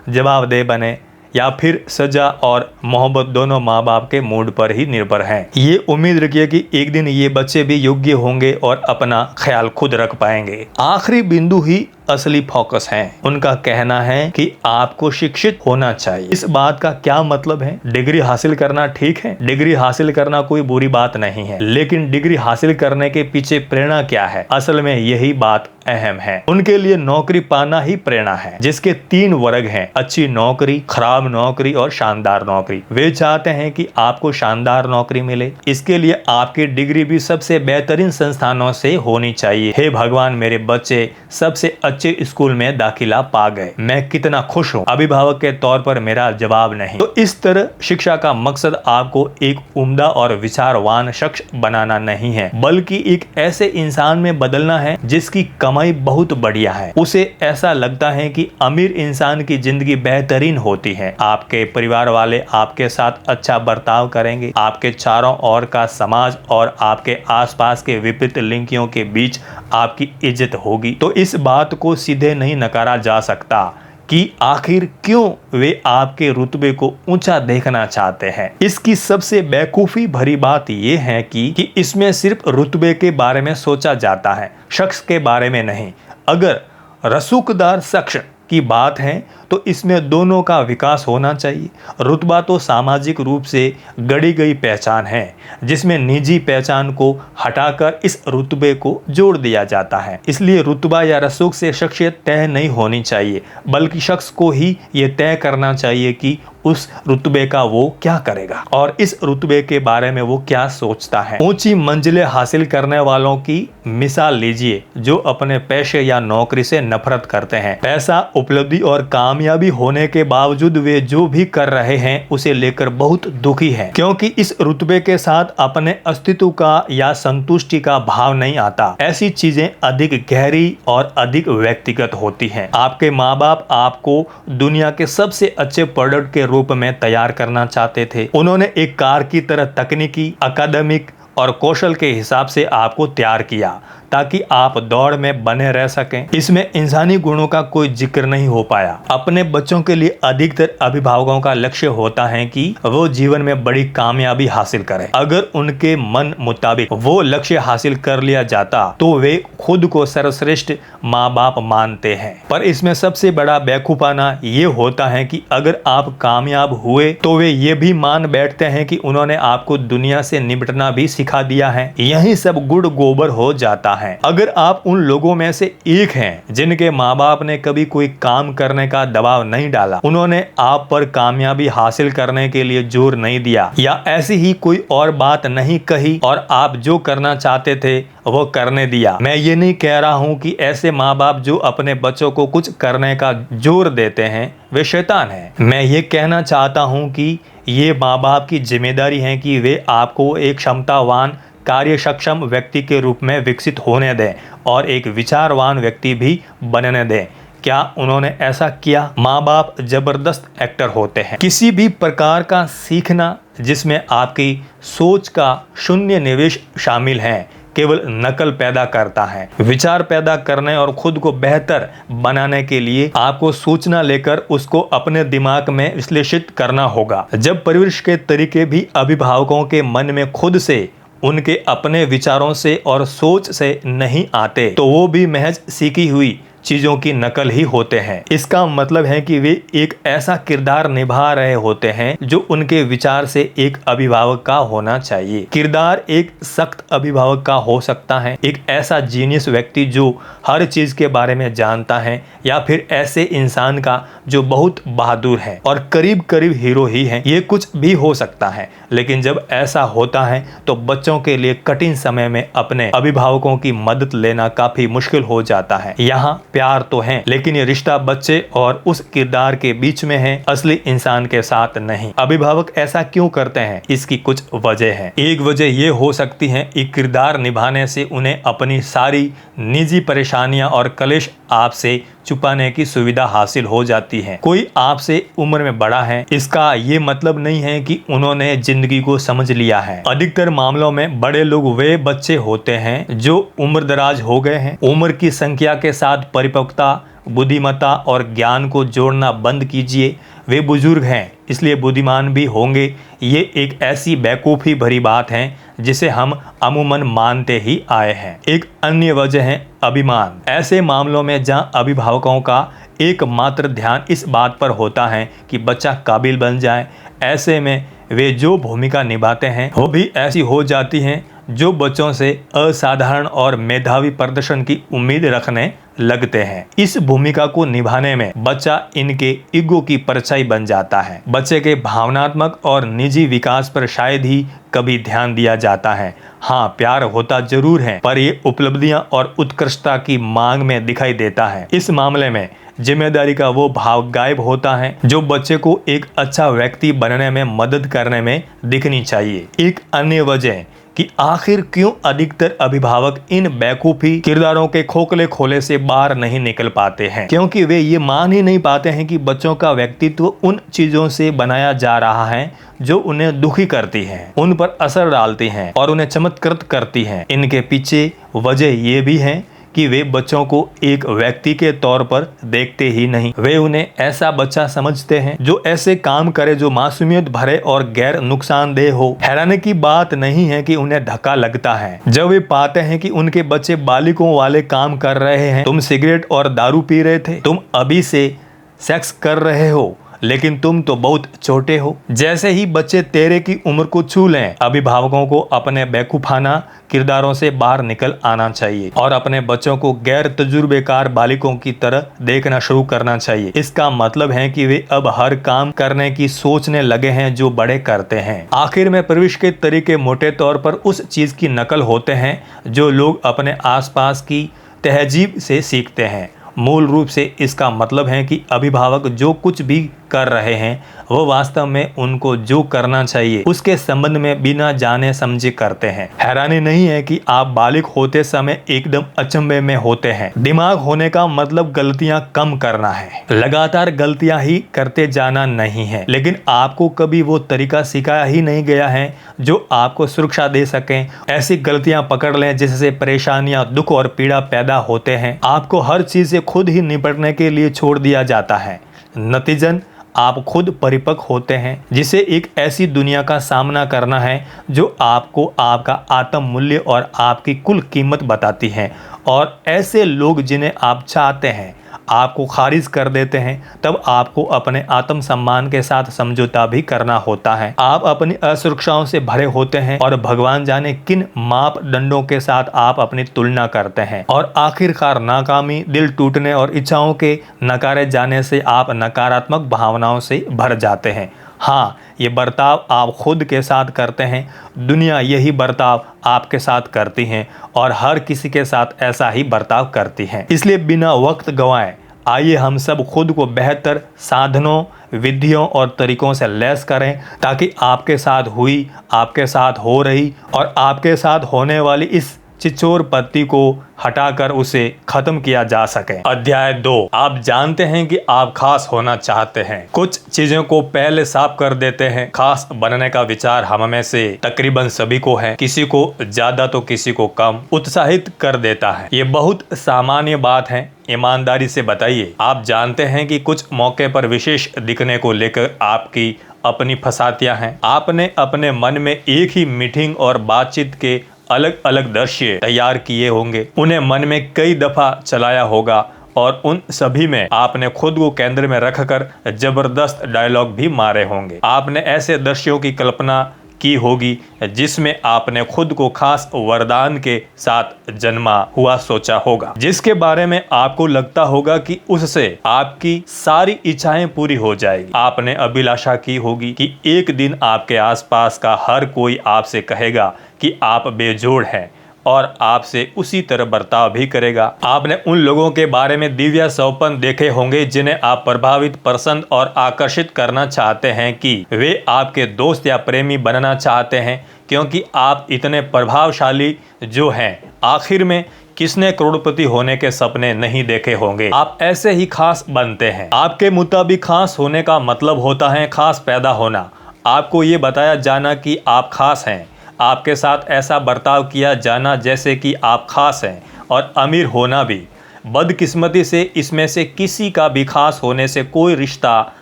जवाबदेह बने, या फिर सजा और मोहब्बत दोनों माँ बाप के मूड पर ही निर्भर है। ये उम्मीद रखिए कि एक दिन ये बच्चे भी योग्य होंगे और अपना ख्याल खुद रख पाएंगे। आखिरी बिंदु ही असली फोकस है। उनका कहना है कि आपको शिक्षित होना चाहिए। इस बात का क्या मतलब है? डिग्री हासिल करना ठीक है, डिग्री हासिल करना कोई बुरी बात नहीं है, लेकिन डिग्री हासिल करने के पीछे प्रेरणा क्या है? असल में यही बात अहम है। उनके लिए नौकरी पाना ही प्रेरणा है, जिसके 3 वर्ग हैं: अच्छी नौकरी, खराब नौकरी और शानदार नौकरी। वे चाहते हैं कि आपको शानदार नौकरी मिले। इसके लिए आपकी डिग्री भी सबसे बेहतरीन संस्थानों से होनी चाहिए। हे भगवान, मेरे बच्चे सबसे अच्छे स्कूल में दाखिला पा गए, मैं कितना खुश हूँ। अभिभावक के तौर पर मेरा जवाब नहीं। तो इस तरह शिक्षा का मकसद आपको एक उम्दा और विचारवान शख्स बनाना नहीं है, बल्कि एक ऐसे इंसान में बदलना है जिसकी कमाई बहुत बढ़िया है। उसे ऐसा लगता है कि अमीर इंसान की जिंदगी बेहतरीन होती है। आपके परिवार वाले आपके साथ अच्छा बर्ताव करेंगे। आपके चारों ओर का समाज और आपके आसपास के विपरीत लिंगियों के बीच आपकी इज्जत होगी। तो इस बात को सीधे नहीं नकारा जा सकता कि आखिर क्यों वे आपके रुतबे को ऊंचा देखना चाहते हैं। इसकी सबसे बेवकूफ़ी भरी बात यह है कि इसमें सिर्फ रुतबे के बारे में सोचा जाता है, शख्स के बारे में नहीं। अगर रसूखदार शख्स की बात है तो इसमें दोनों का विकास होना चाहिए। रुतबा तो सामाजिक रूप से गढ़ी गई पहचान है, जिसमें निजी पहचान को हटाकर इस रुतबे को जोड़ दिया जाता है। इसलिए रुतबा या रसूख से शख्सियत तय नहीं होनी चाहिए, बल्कि शख्स को ही ये तय करना चाहिए कि उस रुतबे का वो क्या करेगा और इस रुतबे के बारे में वो क्या सोचता है। ऊंची मंजिलें हासिल करने वालों की मिसाल लीजिए, जो अपने पेशे या नौकरी से नफरत करते हैं। पैसा, उपलब्धि और कामयाबी होने के बावजूद वे जो भी कर रहे हैं उसे लेकर बहुत दुखी हैं, क्योंकि इस रुतबे के साथ अपने अस्तित्व का या संतुष्टि का भाव नहीं आता। ऐसी चीजें अधिक गहरी और अधिक व्यक्तिगत होती हैं। आपके माँ बाप आपको दुनिया के सबसे अच्छे प्रोडक्ट के रूप में तैयार करना चाहते थे। उन्होंने एक कार की तरह तकनीकी, अकादमिक और कौशल के हिसाब से आपको तैयार किया ताकि आप दौड़ में बने रह सकें। इसमें इंसानी गुणों का कोई जिक्र नहीं हो पाया। अपने बच्चों के लिए अधिकतर अभिभावकों का लक्ष्य होता है कि वो जीवन में बड़ी कामयाबी हासिल करें। अगर उनके मन मुताबिक वो लक्ष्य हासिल कर लिया जाता तो वे खुद को सर्वश्रेष्ठ माँ बाप मानते हैं। पर इसमें सबसे बड़ा बेवकूफाना ये होता है कि अगर आप कामयाब हुए तो वे ये भी मान बैठते हैं कि उन्होंने आपको दुनिया से निपटना भी सिखा दिया है। यही सब गुड़ गोबर हो जाता है। है। अगर आप उन लोगों में से एक हैं जिनके माँ बाप ने कभी कोई काम करने का दबाव नहीं डाला, उन्होंने आप पर कामयाबी हासिल करने के लिए जोर नहीं दिया, या ऐसी ही कोई और बात नहीं कही और आप जो करना चाहते थे वो करने दिया। मैं ये नहीं कह रहा हूँ कि ऐसे माँ बाप जो अपने बच्चों को कुछ करने का जोर देते हैं वे शैतान हैं। मैं ये कहना चाहता हूँ कि ये माँ बाप की जिम्मेदारी है कि वे आपको एक क्षमतावान, कार्य सक्षम व्यक्ति के रूप में विकसित होने दें और एक विचारवान व्यक्ति भी बनने दें। क्या उन्होंने ऐसा किया? माँ बाप जबरदस्त एक्टर होते हैं। किसी भी प्रकार का सीखना जिसमें आपकी सोच का शून्य निवेश शामिल है केवल नकल पैदा करता है। विचार पैदा करने और खुद को बेहतर बनाने के लिए आपको सूचना लेकर उसको अपने दिमाग में विश्लेषित करना होगा। जब परवरिश के तरीके भी अभिभावकों के मन में खुद से, उनके अपने विचारों से और सोच से नहीं आते तो वो भी महज सीखी हुई चीजों की नकल ही होते हैं। इसका मतलब है कि वे एक ऐसा किरदार निभा रहे होते हैं जो उनके विचार से एक अभिभावक का होना चाहिए। किरदार एक सख्त अभिभावक का हो सकता है, एक ऐसा जीनियस व्यक्ति जो हर चीज के बारे में जानता है, या फिर ऐसे इंसान का जो बहुत बहादुर है और करीब करीब हीरो ही है। ये कुछ भी हो सकता है, लेकिन जब ऐसा होता है तो बच्चों के लिए कठिन समय में अपने अभिभावकों की मदद लेना काफी मुश्किल हो जाता है। यहाँ प्यार तो है, लेकिन ये रिश्ता बच्चे और उस किरदार के बीच में है, असली इंसान के साथ नहीं। अभिभावक ऐसा क्यों करते हैं? इसकी कुछ वजह है। एक वजह ये हो सकती है कि किरदार निभाने से उन्हें अपनी सारी निजी परेशानियां और कलेश आपसे छुपाने की सुविधा हासिल हो जाती है। कोई आपसे उम्र में बड़ा है, इसका ये मतलब नहीं है कि उन्होंने जिंदगी को समझ लिया है। अधिकतर मामलों में बड़े लोग वे बच्चे होते हैं जो उम्र दराज हो गए हैं। उम्र की संख्या के साथ परिपक्वता, बुद्धिमत्ता और ज्ञान को जोड़ना बंद कीजिए। वे बुजुर्ग हैं, इसलिए बुद्धिमान भी होंगे। ये एक ऐसी बेवकूफ़ी भरी बात है जिसे हम अमूमन मानते ही आए हैं। एक अन्य वजह है अभिमान। ऐसे मामलों में जहां अभिभावकों का एकमात्र ध्यान इस बात पर होता है कि बच्चा काबिल बन जाए, ऐसे में वे जो भूमिका निभाते हैं वो भी ऐसी हो जाती हैं जो बच्चों से असाधारण और मेधावी प्रदर्शन की उम्मीद रखने लगते हैं। इस भूमिका को निभाने में बच्चा इनके ईगो की परछाई बन जाता है। बच्चे के भावनात्मक और निजी विकास पर शायद ही कभी ध्यान दिया जाता है। हाँ, प्यार होता जरूर है, पर ये उपलब्धियां और उत्कृष्टता की मांग में दिखाई देता है। इस मामले में जिम्मेदारी का वो भाव गायब होता है जो बच्चे को एक अच्छा व्यक्ति बनने में मदद करने में दिखनी चाहिए। एक अन्य वजह कि आखिर क्यों अधिकतर अभिभावक इन बेवकूफी किरदारों के खोखले खोले से बाहर नहीं निकल पाते हैं, क्योंकि वे ये मान ही नहीं पाते हैं कि बच्चों का व्यक्तित्व उन चीजों से बनाया जा रहा है जो उन्हें दुखी करती हैं, उन पर असर डालती हैं और उन्हें चमत्कृत करती हैं। इनके पीछे वजह ये भी है कि वे बच्चों को एक व्यक्ति के तौर पर देखते ही नहीं, वे उन्हें ऐसा बच्चा समझते हैं जो ऐसे काम करे जो मासूमियत भरे और गैर नुकसानदेह हो। हैरानी की बात नहीं है कि उन्हें धक्का लगता है जब वे पाते हैं कि उनके बच्चे बालिकों वाले काम कर रहे हैं। तुम सिगरेट और दारू पी रहे थे, तुम अभी से सेक्स कर रहे हो, लेकिन तुम तो बहुत छोटे हो। जैसे ही बच्चे तेरे की उम्र को छू लें, अभिभावकों को अपने बेवकूफाना किरदारों से बाहर निकल आना चाहिए और अपने बच्चों को गैर तजुर्बेकार बालिकों की तरह देखना शुरू करना चाहिए। इसका मतलब है कि वे अब हर काम करने की सोचने लगे हैं जो बड़े करते हैं। आखिर में परवरिश के तरीके मोटे तौर पर उस चीज की नकल होते हैं जो लोग अपने आसपास की तहजीब से सीखते हैं। मूल रूप से इसका मतलब है कि अभिभावक जो कुछ भी कर रहे हैं वो वास्तव में उनको जो करना चाहिए उसके संबंध में बिना जाने समझे करते हैं। हैरानी नहीं है कि आप बालिग होते समय एकदम अचंभे में होते हैं। दिमाग होने का मतलब गलतियां कम करना है, लगातार गलतियां ही करते जाना नहीं है। लेकिन आपको कभी वो तरीका सिखाया ही नहीं गया है जो आपको सुरक्षा दे सके। ऐसी गलतियां पकड़ लें जिससे परेशानियां, दुख और पीड़ा पैदा होते हैं। आपको हर चीज से खुद ही निपटने के लिए छोड़ दिया जाता है। नतीजन आप खुद परिपक्व होते हैं जिसे एक ऐसी दुनिया का सामना करना है जो आपको आपका आत्म मूल्य और आपकी कुल कीमत बताती है और ऐसे लोग जिन्हें आप चाहते हैं आपको खारिज कर देते हैं, तब आपको अपने आत्म सम्मान के साथ समझौता भी करना होता है। आप अपनी असुरक्षाओं से भरे होते हैं और भगवान जाने किन मापदंडों के साथ आप अपनी तुलना करते हैं, और आखिरकार नाकामी, दिल टूटने और इच्छाओं के नकारे जाने से आप नकारात्मक भावनाओं से भर जाते हैं। हाँ, ये बर्ताव आप खुद के साथ करते हैं, दुनिया यही बर्ताव आपके साथ करती है और हर किसी के साथ ऐसा ही बर्ताव करती है। इसलिए बिना वक्त गंवाए आइए हम सब खुद को बेहतर साधनों, विधियों और तरीकों से लैस करें, ताकि आपके साथ हुई, आपके साथ हो रही और आपके साथ होने वाली इस चिचोर पत्ती को हटाकर उसे खत्म किया जा सके। अध्याय 2। आप जानते हैं कि आप खास होना चाहते हैं। कुछ चीजों को पहले साफ कर देते हैं। खास बनने का विचार हम में से तकरीबन सभी को है, किसी को ज्यादा तो किसी को कम। उत्साहित कर देता है। ये बहुत सामान्य बात है। ईमानदारी से बताइए, आप जानते हैं कि कुछ मौके पर विशेष दिखने को लेकर आपकी अपनी फसातियां हैं। आपने अपने मन में एक ही मीटिंग और बातचीत के अलग अलग दृश्य तैयार किए होंगे, उन्हें मन में कई दफा चलाया होगा और उन सभी में आपने खुद को केंद्र में रखकर जबरदस्त डायलॉग भी मारे होंगे। आपने ऐसे दृश्यों की कल्पना की होगी जिसमें आपने खुद को खास वरदान के साथ जन्मा हुआ सोचा होगा, जिसके बारे में आपको लगता होगा कि उससे आपकी सारी इच्छाएं पूरी हो जाएगी। आपने अभिलाषा की होगी कि एक दिन आपके आसपास का हर कोई आपसे कहेगा कि आप बेजोड़ हैं और आपसे उसी तरह बर्ताव भी करेगा। आपने उन लोगों के बारे में दिव्य स्वप्न देखे होंगे जिन्हें आप प्रभावित, पसंद और आकर्षित करना चाहते हैं कि वे आपके दोस्त या प्रेमी बनना चाहते हैं, क्योंकि आप इतने प्रभावशाली जो हैं। आखिर में किसने करोड़पति होने के सपने नहीं देखे होंगे। आप ऐसे ही खास बनते हैं। आपके मुताबिक खास होने का मतलब होता है खास पैदा होना। आपको ये बताया जाना कि आप खास हैं, आपके साथ ऐसा बर्ताव किया जाना जैसे कि आप खास हैं, और अमीर होना भी। बदकिस्मती से इसमें से किसी का भी खास होने से कोई रिश्ता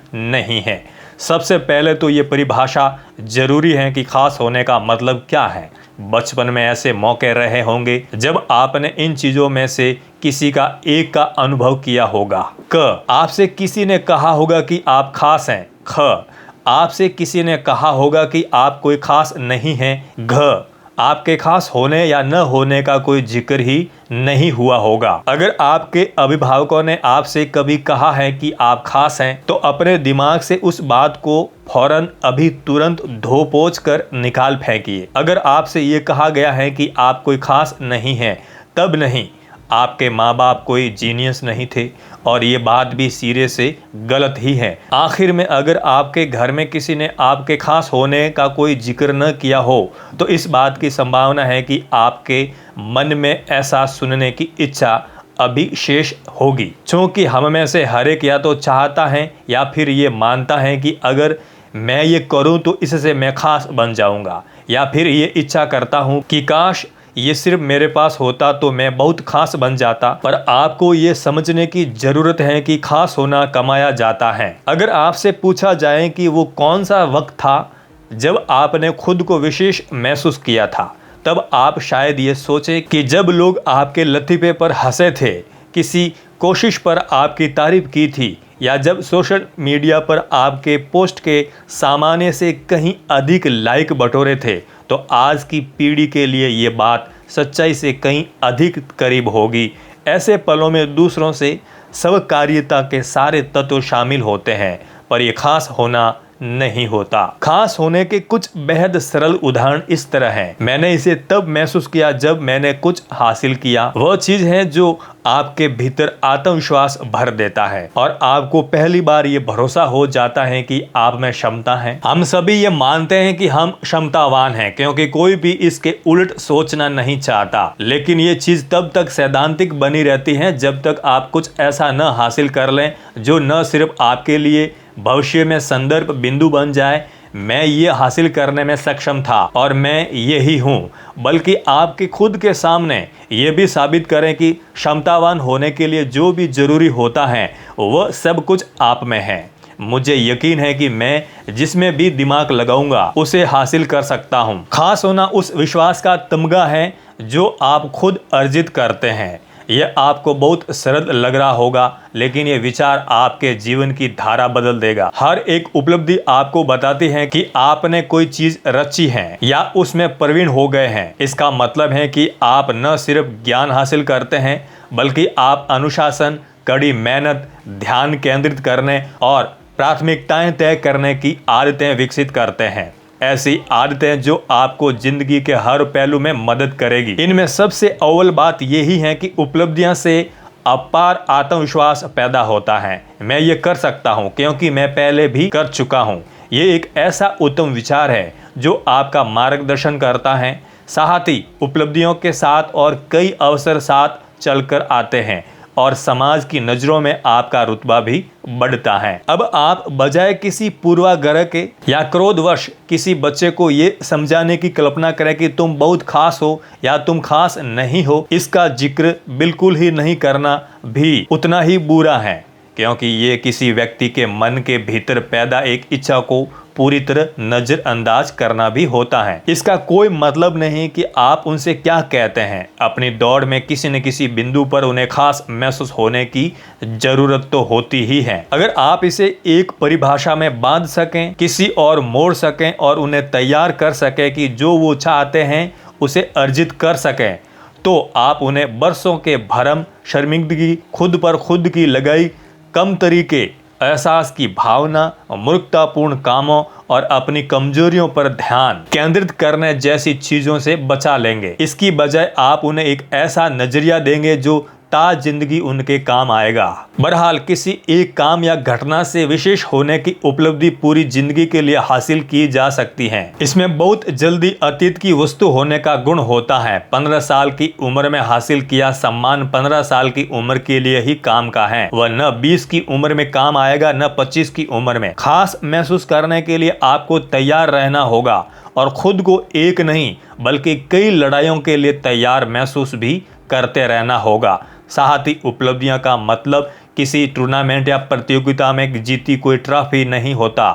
नहीं है। सबसे पहले तो ये परिभाषा जरूरी है कि खास होने का मतलब क्या है। बचपन में ऐसे मौके रहे होंगे जब आपने इन चीज़ों में से किसी का एक का अनुभव किया होगा। क, आपसे किसी ने कहा होगा कि आप खास हैं। ख, आपसे किसी ने कहा होगा कि आप कोई खास नहीं हैं। घ, आपके खास होने या न होने का कोई जिक्र ही नहीं हुआ होगा। अगर आपके अभिभावकों ने आपसे कभी कहा है कि आप खास हैं, तो अपने दिमाग से उस बात को फौरन अभी तुरंत धो पोंछ कर निकाल फेंकिए। अगर आपसे ये कहा गया है कि आप कोई खास नहीं हैं, तब नहीं, आपके माँ बाप कोई जीनियस नहीं थे, और ये बात भी सिरे से गलत ही है। आखिर में अगर आपके घर में किसी ने आपके खास होने का कोई जिक्र न किया हो, तो इस बात की संभावना है कि आपके मन में ऐसा सुनने की इच्छा अभी शेष होगी। क्योंकि हम में से हर एक या तो चाहता है या फिर ये मानता है कि अगर मैं ये करूँ तो इससे मैं खास बन जाऊँगा, या फिर ये इच्छा करता हूँ कि काश ये सिर्फ मेरे पास होता तो मैं बहुत खास बन जाता। पर आपको ये समझने की जरूरत है कि खास होना कमाया जाता है। अगर आपसे पूछा जाए कि वो कौन सा वक्त था जब आपने खुद को विशेष महसूस किया था, तब आप शायद ये सोचे कि जब लोग आपके लतीफे पर हंसे थे, किसी कोशिश पर आपकी तारीफ की थी, या जब सोशल मीडिया पर आपके पोस्ट के सामान्य से कहीं अधिक लाइक बटोरे थे। तो आज की पीढ़ी के लिए ये बात सच्चाई से कहीं अधिक करीब होगी। ऐसे पलों में दूसरों से सहकारिता के सारे तत्व शामिल होते हैं, पर ये खास होना नहीं होता। खास होने के कुछ बेहद सरल उदाहरण इस तरह हैं। मैंने इसे तब महसूस किया जब मैंने कुछ हासिल किया। वह चीज है जो आपके भीतर आत्मविश्वास भर देता है और आपको पहली बार ये भरोसा हो जाता है कि आप में क्षमता है। हम सभी ये मानते हैं कि हम क्षमतावान हैं, क्योंकि कोई भी इसके उल्ट सोचना नहीं चाहता। लेकिन ये चीज तब तक सैद्धांतिक बनी रहती है जब तक आप कुछ ऐसा न हासिल कर लें जो न सिर्फ आपके लिए भविष्य में संदर्भ बिंदु बन जाए, मैं ये हासिल करने में सक्षम था और मैं यही हूँ, बल्कि आपके खुद के सामने ये भी साबित करें कि क्षमतावान होने के लिए जो भी जरूरी होता है वह सब कुछ आप में है। मुझे यकीन है कि मैं जिसमें भी दिमाग लगाऊंगा उसे हासिल कर सकता हूँ। खास होना उस विश्वास का तमगा है जो आप खुद अर्जित करते हैं। यह आपको बहुत सरल लग रहा होगा, लेकिन यह विचार आपके जीवन की धारा बदल देगा। हर एक उपलब्धि आपको बताती है कि आपने कोई चीज रची है या उसमें प्रवीण हो गए हैं। इसका मतलब है कि आप न सिर्फ ज्ञान हासिल करते हैं, बल्कि आप अनुशासन, कड़ी मेहनत, ध्यान केंद्रित करने और प्राथमिकताएं तय करने की आदतें विकसित करते हैं। ऐसी आदतें जो आपको जिंदगी के हर पहलू में मदद करेगी। इनमें सबसे अव्वल बात यही है कि उपलब्धियां से अपार आत्मविश्वास पैदा होता है। मैं ये कर सकता हूँ क्योंकि मैं पहले भी कर चुका हूँ। ये एक ऐसा उत्तम विचार है जो आपका मार्गदर्शन करता है। साथ ही उपलब्धियों के साथ और कई अवसर साथ चलकर आते हैं और समाज की नजरों में आपका रुतबा भी बढ़ता है। अब आप बजाय किसी पूर्वाग्रह के या क्रोधवश किसी बच्चे को ये समझाने की कल्पना करें कि तुम बहुत खास हो या तुम खास नहीं हो, इसका जिक्र बिल्कुल ही नहीं करना भी उतना ही बुरा है, क्योंकि ये किसी व्यक्ति के मन के भीतर पैदा एक इच्छा को पूरी तरह नजरअंदाज करना भी होता है। इसका कोई मतलब नहीं कि आप उनसे क्या कहते हैं। अपनी दौड़ में किसी न किसी बिंदु पर उन्हें खास महसूस होने की जरूरत तो होती ही है। अगर आप इसे एक परिभाषा में बांध सकें, किसी और मोड़ सकें और उन्हें तैयार कर सकें कि जो वो चाहते हैं उसे अर्जित कर सकें, तो आप उन्हें बरसों के भरम, शर्मिंदगी, खुद पर खुद की लगाई, कम तरीके, एहसास की भावना, मूर्खतापूर्ण कामों और अपनी कमजोरियों पर ध्यान केंद्रित करने जैसी चीजों से बचा लेंगे। इसकी बजाय आप उन्हें एक ऐसा नजरिया देंगे जो ता जिंदगी उनके काम आएगा। बहरहाल किसी एक काम या घटना से विशेष होने की उपलब्धि पूरी जिंदगी के लिए हासिल की जा सकती है। इसमें बहुत जल्दी अतीत की वस्तु होने का गुण होता है। 15 साल की उम्र में हासिल किया सम्मान 15 साल की उम्र के लिए ही काम का है। वह न 20 की उम्र में काम आएगा, न 25 की उम्र में। खास महसूस करने के लिए आपको तैयार रहना होगा और खुद को एक नहीं बल्कि कई लड़ाइयों के लिए तैयार महसूस भी करते रहना होगा। साथ ही उपलब्धियां का मतलब किसी टूर्नामेंट या प्रतियोगिता में जीती कोई ट्रॉफी नहीं होता।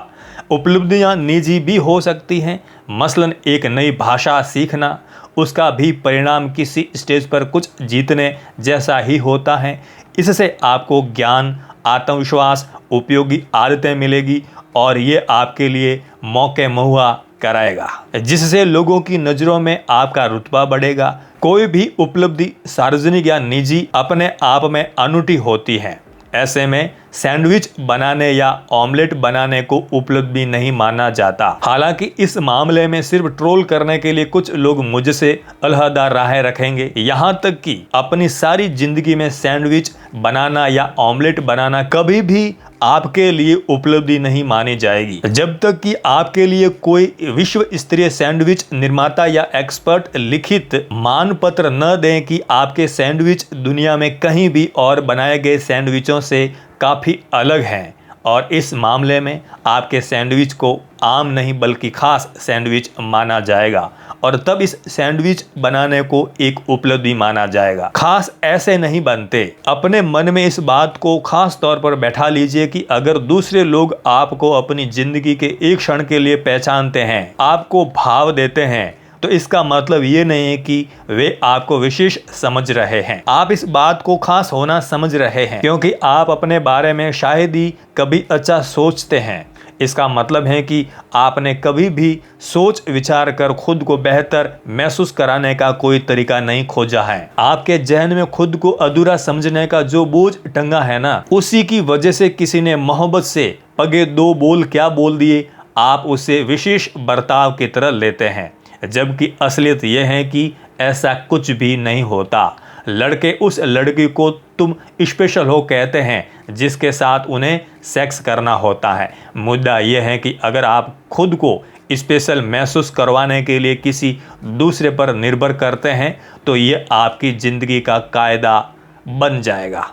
उपलब्धियां निजी भी हो सकती हैं। मसलन एक नई भाषा सीखना, उसका भी परिणाम किसी स्टेज पर कुछ जीतने जैसा ही होता है। इससे आपको ज्ञान, आत्मविश्वास, उपयोगी आदतें मिलेगी और ये आपके लिए मौके मुहैया कराएगा, जिससे लोगों की नजरों में आपका रुतबा बढ़ेगा। कोई भी उपलब्धि सार्वजनिक या निजी अपने आप में अनूठी होती है। ऐसे में सैंडविच बनाने या ऑमलेट बनाने को उपलब्धि नहीं माना जाता। हालांकि इस मामले में सिर्फ ट्रोल करने के लिए कुछ लोग मुझसे अलहदा राहें रखेंगे। यहाँ तक कि अपनी सारी जिंदगी में सैंडविच बनाना या ऑमलेट बनाना कभी भी आपके लिए उपलब्धि नहीं मानी जाएगी, जब तक कि आपके लिए कोई विश्व स्तरीय सैंडविच निर्माता या एक्सपर्ट लिखित मानपत्र न दें कि आपके सैंडविच दुनिया में कहीं भी और बनाए गए सैंडविचों से काफ़ी अलग हैं और इस मामले में आपके सैंडविच को आम नहीं बल्कि खास सैंडविच माना जाएगा और तब इस सैंडविच बनाने को एक उपलब्धि माना जाएगा। खास ऐसे नहीं बनते। अपने मन में इस बात को खास तौर पर बैठा लीजिए कि अगर दूसरे लोग आपको अपनी जिंदगी के एक क्षण के लिए पहचानते हैं, आपको भाव देते हैं, तो इसका मतलब ये नहीं है कि वे आपको विशेष समझ रहे हैं। आप इस बात को खास होना समझ रहे हैं क्योंकि आप अपने बारे में शायद ही कभी अच्छा सोचते हैं। इसका मतलब है कि आपने कभी भी सोच विचार कर खुद को बेहतर महसूस कराने का कोई तरीका नहीं खोजा है। आपके जहन में खुद को अधूरा समझने का जो बोझ टंगा है ना, उसी की वजह से किसी ने मोहब्बत से पगे दो बोल क्या बोल दिए, आप उसे विशेष बर्ताव की तरह लेते हैं, जबकि असलियत यह है कि ऐसा कुछ भी नहीं होता। लड़के उस लड़की को तुम स्पेशल हो कहते हैं जिसके साथ उन्हें सेक्स करना होता है। मुद्दा यह है कि अगर आप खुद को स्पेशल महसूस करवाने के लिए किसी दूसरे पर निर्भर करते हैं तो ये आपकी ज़िंदगी का कायदा बन जाएगा,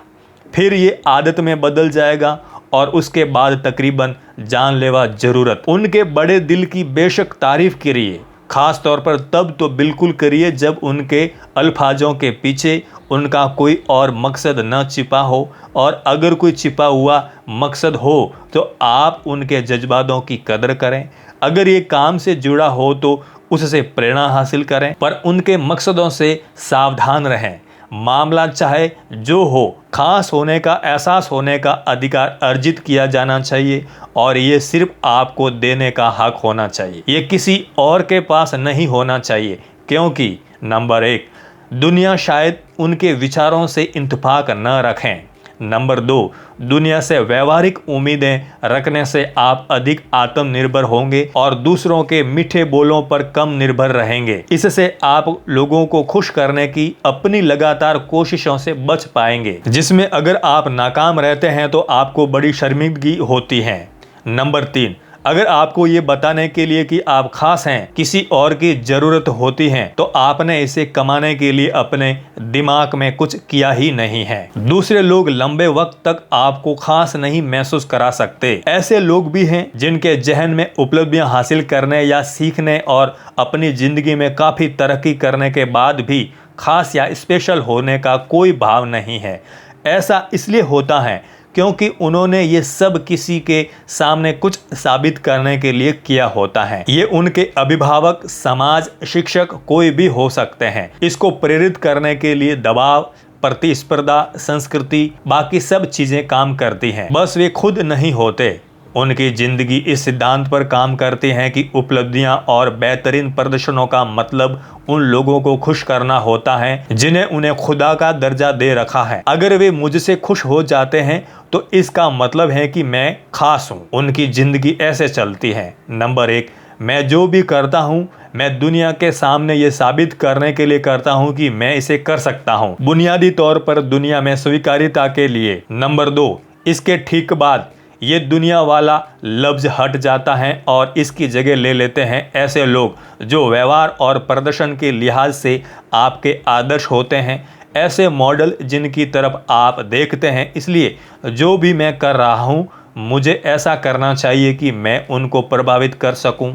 फिर ये आदत में बदल जाएगा और उसके बाद तकरीबन जानलेवा ज़रूरत। उनके बड़े दिल की बेशक तारीफ करिए, खास तौर पर तब तो बिल्कुल करिए जब उनके अल्फाजों के पीछे उनका कोई और मकसद न छिपा हो, और अगर कोई छिपा हुआ मकसद हो तो आप उनके जज्बातों की कदर करें। अगर ये काम से जुड़ा हो तो उससे प्रेरणा हासिल करें, पर उनके मकसदों से सावधान रहें। मामला चाहे जो हो, खास होने का एहसास होने का अधिकार अर्जित किया जाना चाहिए और ये सिर्फ आपको देने का हक होना चाहिए। ये किसी और के पास नहीं होना चाहिए, क्योंकि नंबर 1, दुनिया शायद उनके विचारों से इत्तेफाक न रखें। नंबर 2, दुनिया से व्यवहारिक उम्मीदें रखने से आप अधिक आत्मनिर्भर होंगे और दूसरों के मीठे बोलों पर कम निर्भर रहेंगे। इससे आप लोगों को खुश करने की अपनी लगातार कोशिशों से बच पाएंगे, जिसमें अगर आप नाकाम रहते हैं तो आपको बड़ी शर्मिंदगी होती है। नंबर 3, अगर आपको ये बताने के लिए कि आप खास हैं किसी और की जरूरत होती है तो आपने इसे कमाने के लिए अपने दिमाग में कुछ किया ही नहीं है। दूसरे लोग लंबे वक्त तक आपको खास नहीं महसूस करा सकते। ऐसे लोग भी हैं जिनके जहन में उपलब्धियां हासिल करने या सीखने और अपनी जिंदगी में काफी तरक्की करने के बाद भी खास या स्पेशल होने का कोई भाव नहीं है। ऐसा इसलिए होता है क्योंकि उन्होंने ये सब किसी के सामने कुछ साबित करने के लिए किया होता है। ये उनके अभिभावक, समाज, शिक्षक कोई भी हो सकते हैं। इसको प्रेरित करने के लिए दबाव, प्रतिस्पर्धा, संस्कृति, बाकी सब चीजें काम करती हैं। बस वे खुद नहीं होते। उनकी जिंदगी इस सिद्धांत पर काम करती है कि उपलब्धियां और बेहतरीन प्रदर्शनों का मतलब उन लोगों को खुश करना होता है जिन्हें उन्हें खुदा का दर्जा दे रखा है। अगर वे मुझसे खुश हो जाते हैं तो इसका मतलब है कि मैं खास हूँ। उनकी जिंदगी ऐसे चलती है। नंबर 1, मैं जो भी करता हूँ मैं दुनिया के सामने ये साबित करने के लिए करता हूँ कि मैं इसे कर सकता हूँ, बुनियादी तौर पर दुनिया में स्वीकार्यता के लिए। नंबर 2, इसके ठीक बाद ये दुनिया वाला लफ्ज हट जाता है और इसकी जगह ले लेते हैं ऐसे लोग जो व्यवहार और प्रदर्शन के लिहाज से आपके आदर्श होते हैं, ऐसे मॉडल जिनकी तरफ आप देखते हैं। इसलिए जो भी मैं कर रहा हूँ मुझे ऐसा करना चाहिए कि मैं उनको प्रभावित कर सकूं।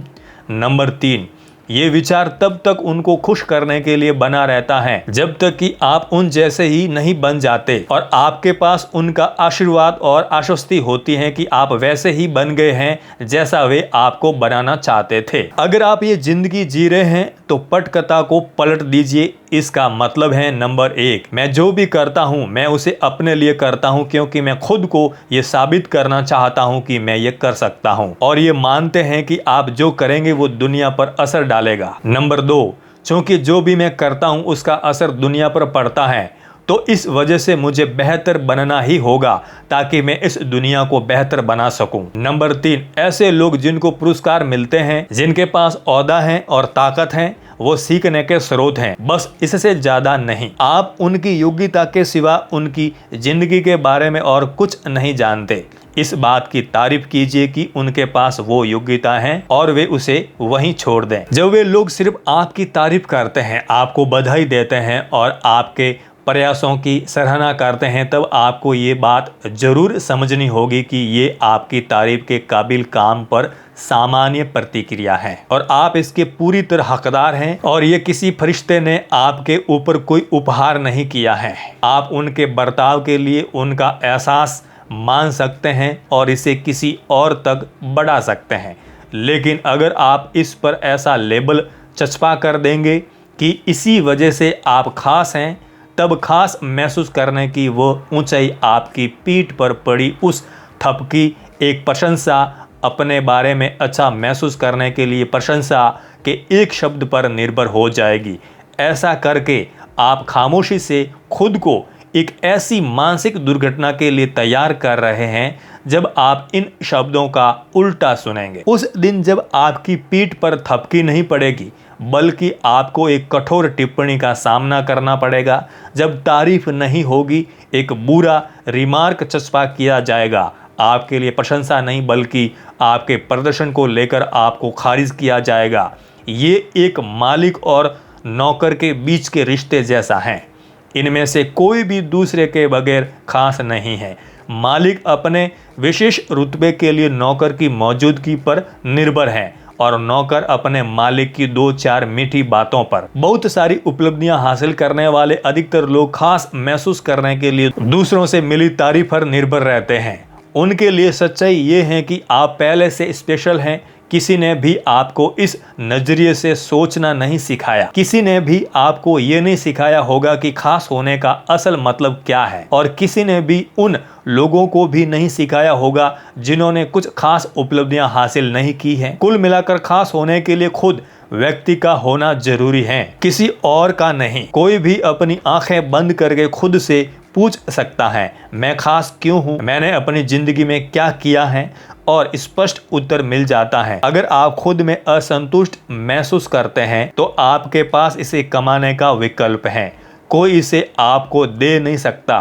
नंबर 3, ये विचार तब तक उनको खुश करने के लिए बना रहता है जब तक कि आप उन जैसे ही नहीं बन जाते और आपके पास उनका आशीर्वाद और आश्वस्ति होती है कि आप वैसे ही बन गए हैं जैसा वे आपको बनाना चाहते थे। अगर आप ये जिंदगी जी रहे हैं तो पटकथा को पलट दीजिए। इसका मतलब है नंबर 1, मैं जो भी करता हूं मैं उसे अपने लिए करता हूं क्योंकि मैं खुद को ये साबित करना चाहता हूं कि मैं ये कर सकता हूं, और ये मानते हैं कि आप जो करेंगे वो दुनिया पर असर डालेगा। नंबर 2, क्योंकि जो भी मैं करता हूं उसका असर दुनिया पर पड़ता है तो इस वजह से मुझे बेहतर बनना ही होगा ताकि मैं इस दुनिया को बेहतर बना सकूं। नंबर 3, ऐसे लोग जिनको पुरस्कार मिलते हैं, जिनके पास ओहदा है और ताकत है, वो सीखने के स्रोत हैं, बस इससे ज्यादा नहीं। आप उनकी योग्यता के सिवा उनकी जिंदगी के बारे में और कुछ नहीं जानते। इस बात की तारीफ कीजिए कि उनके पास वो योग्यता है और वे उसे वहीं छोड़ दें। जब वे लोग सिर्फ आपकी तारीफ करते हैं, आपको बधाई देते हैं और आपके प्रयासों की सराहना करते हैं, तब आपको ये बात जरूर समझनी होगी कि ये आपकी तारीफ के काबिल काम पर सामान्य प्रतिक्रिया है और आप इसके पूरी तरह हकदार हैं और ये किसी फरिश्ते ने आपके ऊपर कोई उपहार नहीं किया है। आप उनके बर्ताव के लिए उनका एहसास मान सकते हैं और इसे किसी और तक बढ़ा सकते हैं, लेकिन अगर आप इस पर ऐसा लेबल चस्पा कर देंगे कि इसी वजह से आप खास हैं, तब खास महसूस करने की वो ऊंचाई आपकी पीठ पर पड़ी उस थपकी एक प्रशंसा, अपने बारे में अच्छा महसूस करने के लिए प्रशंसा के एक शब्द पर निर्भर हो जाएगी। ऐसा करके आप खामोशी से खुद को एक ऐसी मानसिक दुर्घटना के लिए तैयार कर रहे हैं जब आप इन शब्दों का उल्टा सुनेंगे। उस दिन जब आपकी पीठ पर थपकी नहीं पड़ेगी बल्कि आपको एक कठोर टिप्पणी का सामना करना पड़ेगा, जब तारीफ नहीं होगी, एक बुरा रिमार्क चस्पा किया जाएगा, आपके लिए प्रशंसा नहीं बल्कि आपके प्रदर्शन को लेकर आपको खारिज किया जाएगा। ये एक मालिक और नौकर के बीच के रिश्ते जैसा है। इनमें से कोई भी दूसरे के बगैर खास नहीं है। मालिक अपने विशेष रुतबे के लिए नौकर की मौजूदगी पर निर्भर है और नौकर अपने मालिक की 2-4 मीठी बातों पर। बहुत सारी उपलब्धियां हासिल करने वाले अधिकतर लोग खास महसूस करने के लिए दूसरों से मिली तारीफ पर निर्भर रहते हैं। उनके लिए सच्चाई ये है कि आप पहले से स्पेशल हैं किसी ने भी आपको इस नजरिए से सोचना नहीं सिखाया। किसी ने भी आपको ये नहीं सिखाया होगा कि खास होने का असल मतलब क्या है, और किसी ने भी उन लोगों को भी नहीं सिखाया होगा जिन्होंने कुछ खास उपलब्धियां हासिल नहीं की हैं। कुल मिलाकर खास होने के लिए खुद व्यक्ति का होना जरूरी है, किसी और का नहीं। कोई भी अपनी आंखें बंद करके खुद से पूछ सकता है, मैं खास क्यों हूं, मैंने अपनी जिंदगी में क्या किया है, और स्पष्ट उत्तर मिल जाता है। अगर आप खुद में असंतुष्ट महसूस करते हैं तो आपके पास इसे कमाने का विकल्प है। कोई इसे आपको दे नहीं सकता,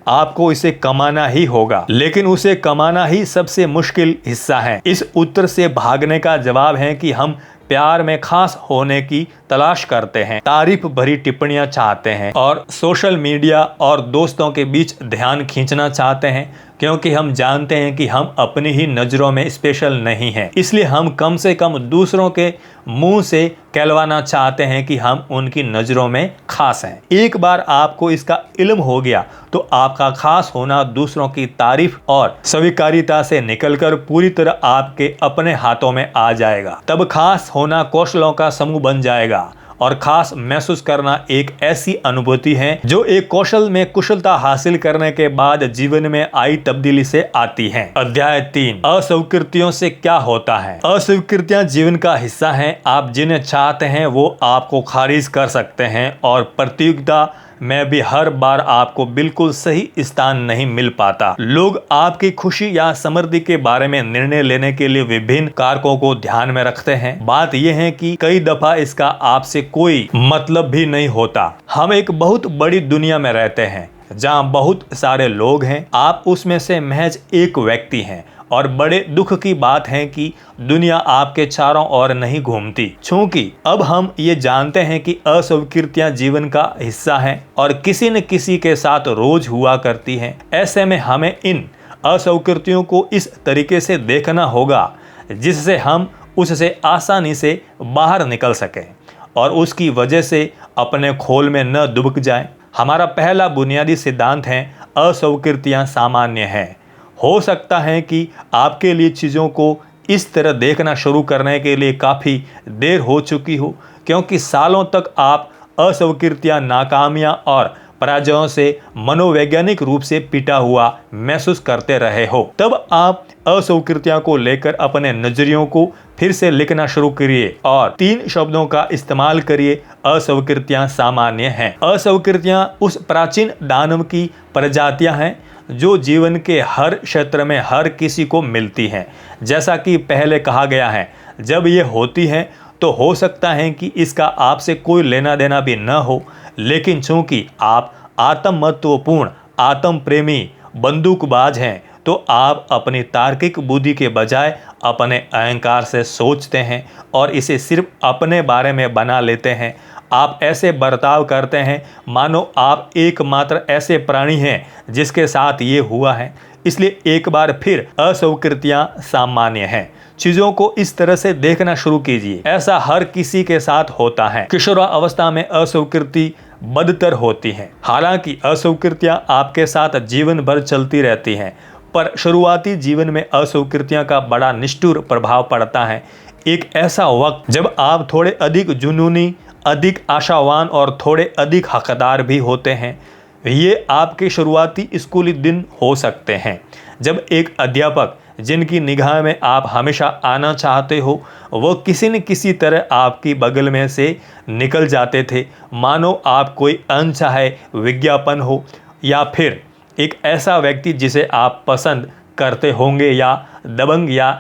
आपको इसे कमाना ही होगा, लेकिन उसे कमाना ही सबसे मुश्किल हिस्सा है। इस उत्तर से भागने का जवाब है कि हम प्यार में खास होने की तलाश करते हैं, तारीफ भरी टिप्पणियां चाहते हैं और सोशल मीडिया और दोस्तों के बीच ध्यान खींचना चाहते हैं, क्योंकि हम जानते हैं कि हम अपनी ही नज़रों में स्पेशल नहीं हैं। इसलिए हम कम से कम दूसरों के मुंह से कहलवाना चाहते हैं कि हम उनकी नज़रों में खास हैं। एक बार आपको इसका इल्म हो गया तो आपका खास होना दूसरों की तारीफ और स्वीकार्यता से निकलकर पूरी तरह आपके अपने हाथों में आ जाएगा। तब खास होना कौशलों का समूह बन जाएगा, और खास महसूस करना एक ऐसी अनुभूति है जो एक कौशल में कुशलता हासिल करने के बाद जीवन में आई तब्दीली से आती है। अध्याय 3, अस्वीकृतियों से क्या होता है। अस्वीकृतियां जीवन का हिस्सा हैं। आप जिन्हें चाहते हैं वो आपको खारिज कर सकते हैं, और प्रतियोगिता में भी हर बार आपको बिल्कुल सही स्थान नहीं मिल पाता। लोग आपकी खुशी या समृद्धि के बारे में निर्णय लेने के लिए विभिन्न कारकों को ध्यान में रखते हैं। बात यह है कि कई दफा इसका आपसे कोई मतलब भी नहीं होता। हम एक बहुत बड़ी दुनिया में रहते हैं जहां बहुत सारे लोग हैं, आप उसमें से महज एक व्यक्ति हैं, और बड़े दुख की बात है कि दुनिया आपके चारों ओर नहीं घूमती। चूंकि अब हम ये जानते हैं कि अस्वीकृतियां जीवन का हिस्सा हैं और किसी न किसी के साथ रोज हुआ करती हैं, ऐसे में हमें इन अस्वीकृतियों को इस तरीके से देखना होगा जिससे हम उससे आसानी से बाहर निकल सकें और उसकी वजह से अपने खोल में न दुबक जाएं। हमारा पहला बुनियादी सिद्धांत है, अस्वीकृतियां सामान्य हैं। हो सकता है कि आपके लिए चीज़ों को इस तरह देखना शुरू करने के लिए काफ़ी देर हो चुकी हो, क्योंकि सालों तक आप अस्वीकृतियां, नाकामियां और पराजयों से मनोवैज्ञानिक रूप से पिटा हुआ महसूस करते रहे हो। तब आप अस्वीकृतियों को लेकर अपने नजरियों को फिर से लिखना शुरू करिए और 3 शब्दों का इस्तेमाल करिए, अस्वीकृतियां सामान्य हैं। अस्वीकृतियां उस प्राचीन दानव की प्रजातियां हैं जो जीवन के हर क्षेत्र में हर किसी को मिलती हैं। जैसा कि पहले कहा गया है, जब ये होती हैं तो हो सकता है कि इसका आपसे कोई लेना देना भी न हो, लेकिन चूंकि आप आत्ममहत्वपूर्ण, आत्म प्रेमी, बंदूकबाज हैं, तो आप अपनी तार्किक बुद्धि के बजाय अपने अहंकार से सोचते हैं और इसे सिर्फ अपने बारे में बना लेते हैं। आप ऐसे बर्ताव करते हैं मानो आप एकमात्र ऐसे प्राणी हैं जिसके साथ ये हुआ है। इसलिए एक बार फिर अस्वीकृतियां सामान्य हैं। चीज़ों को इस तरह से देखना शुरू कीजिए, ऐसा हर किसी के साथ होता है। किशोरावस्था में अस्वीकृति बदतर होती है। हालांकि अस्वीकृतियां आपके साथ जीवन भर चलती रहती हैं, पर शुरुआती जीवन में अस्वीकृतियां का बड़ा निष्ठुर प्रभाव पड़ता है। एक ऐसा वक्त जब आप थोड़े अधिक जुनूनी, अधिक आशावान और थोड़े अधिक हकदार भी होते हैं। ये आपके शुरुआती स्कूली दिन हो सकते हैं, जब एक अध्यापक जिनकी निगाह में आप हमेशा आना चाहते हो, वो किसी न किसी तरह आपकी बगल में से निकल जाते थे, मानो आप कोई अनचाहे विज्ञापन हो, या फिर एक ऐसा व्यक्ति जिसे आप पसंद करते होंगे, या दबंग या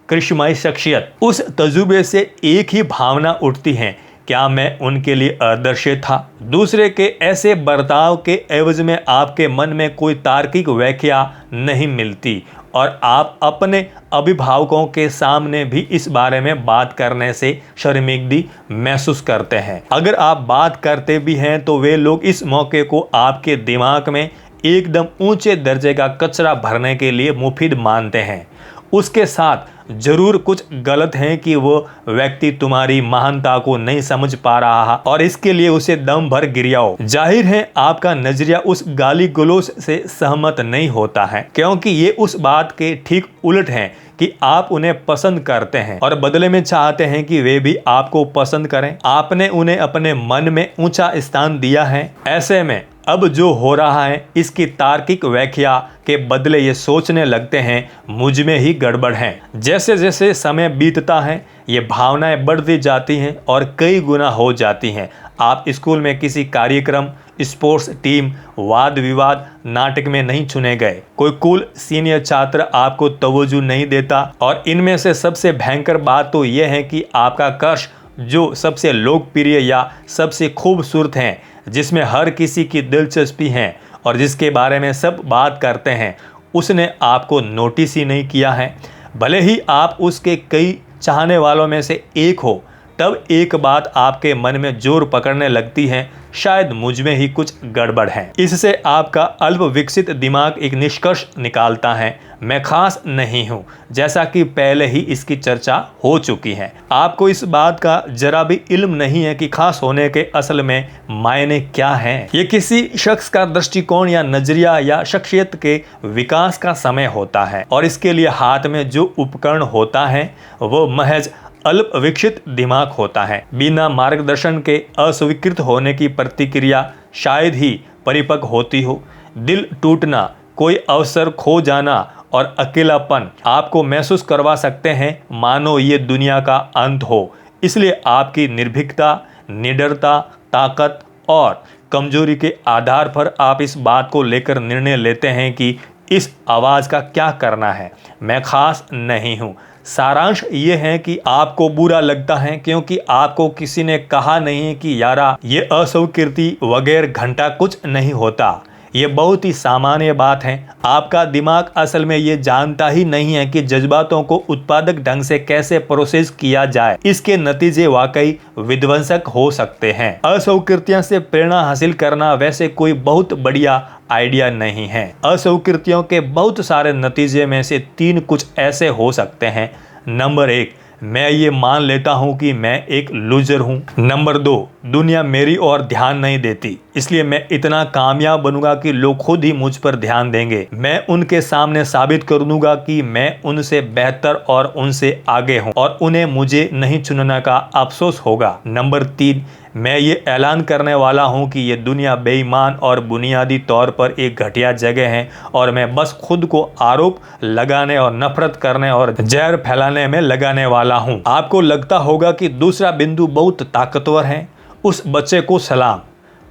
करिश्माई शख्सियत। उस तजुर्बे से एक ही भावना उठती है, क्या मैं उनके लिए आदर्श था? दूसरे के ऐसे बर्ताव के एवज में आपके मन में कोई तार्किक व्याख्या नहीं मिलती और आप अपने अभिभावकों के सामने भी इस बारे में बात करने से शर्मिंदगी महसूस करते हैं। अगर आप बात करते भी हैं तो वे लोग इस मौके को आपके दिमाग में एकदम ऊंचे दर्जे का कचरा भरने के लिए मुफीद मानते हैं। उसके साथ जरूर कुछ गलत है कि वो व्यक्ति तुम्हारी महानता को नहीं समझ पा रहा है और इसके लिए उसे दम भर गिरियाओ। जाहिर है आपका नजरिया उस गाली गलौज से सहमत नहीं होता है, क्योंकि ये उस बात के ठीक उलट है कि आप उन्हें पसंद करते हैं और बदले में चाहते हैं कि वे भी आपको पसंद करें। आपने उन्हें अपने मन में ऊंचा स्थान दिया है। ऐसे में अब जो हो रहा है इसकी तार्किक व्याख्या के बदले ये सोचने लगते हैं मुझ में ही गड़बड़ है। जैसे जैसे समय बीतता है ये भावनाएं बढ़ती जाती हैं और कई गुना हो जाती हैं। आप स्कूल में किसी कार्यक्रम, स्पोर्ट्स टीम, वाद विवाद, नाटक में नहीं चुने गए। कोई कूल सीनियर छात्र आपको तवज्जो नहीं देता और इनमें से सबसे भयंकर बात तो यह है कि आपका क्रश जो सबसे लोकप्रिय या सबसे खूबसूरत है, जिसमें हर किसी की दिलचस्पी है और जिसके बारे में सब बात करते हैं, उसने आपको नोटिस ही नहीं किया है। भले ही आप उसके कई चाहने वालों में से एक हो, तब एक बात आपके मन में जोर पकड़ने लगती है, शायद मुझ में ही कुछ गड़बड़ है। इससे आपका अल्प विकसित दिमाग एक निष्कर्ष निकालता है, मैं खास नहीं हूँ, जैसा कि पहले ही इसकी चर्चा हो चुकी है। आपको इस बात का जरा भी इल्म नहीं है कि खास होने के असल में मायने क्या हैं। ये किसी शख्स का दृष्टिकोण या नजरिया या शख्सियत के विकास का समय होता है और इसके लिए हाथ में जो उपकरण होता है वो महज अल्प विकसित दिमाग होता है। बिना मार्गदर्शन के अस्वीकृत होने की प्रतिक्रिया शायद ही परिपक्व होती हो। दिल टूटना, कोई अवसर खो जाना और अकेलापन आपको महसूस करवा सकते हैं मानो ये दुनिया का अंत हो। इसलिए आपकी निर्भीकता, निडरता, ताकत और कमजोरी के आधार पर आप इस बात को लेकर निर्णय लेते हैं कि इस आवाज़ का क्या करना है। मैं खास नहीं हूँ। सारांश ये है कि आपको बुरा लगता है क्योंकि आपको किसी ने कहा नहीं कि यारा ये अस्वीकृति वगैरह घंटा कुछ नहीं होता। ये बहुत ही सामान्य बात है। आपका दिमाग असल में ये जानता ही नहीं है कि जज्बातों को उत्पादक ढंग से कैसे प्रोसेस किया जाए। इसके नतीजे वाकई विध्वंसक हो सकते हैं। अस्वीकृतियों से प्रेरणा हासिल करना वैसे कोई बहुत बढ़िया आइडिया नहीं है। अस्वीकृतियों के बहुत सारे नतीजे में से 3 कुछ ऐसे हो सकते हैं। नंबर 1, मैं ये मान लेता हूँ कि मैं एक लूजर हूँ। नंबर 2, दुनिया मेरी ओर ध्यान नहीं देती, इसलिए मैं इतना कामयाब बनूंगा कि लोग खुद ही मुझ पर ध्यान देंगे। मैं उनके सामने साबित कर दूंगा कि मैं उनसे बेहतर और उनसे आगे हूँ और उन्हें मुझे नहीं चुनने का अफसोस होगा। नंबर 3, मैं ये ऐलान करने वाला हूँ कि ये दुनिया बेईमान और बुनियादी तौर पर एक घटिया जगह है और मैं बस खुद को आरोप लगाने और नफरत करने और जहर फैलाने में लगाने वाला हूँ। आपको लगता होगा कि दूसरा बिंदु बहुत ताकतवर है, उस बच्चे को सलाम,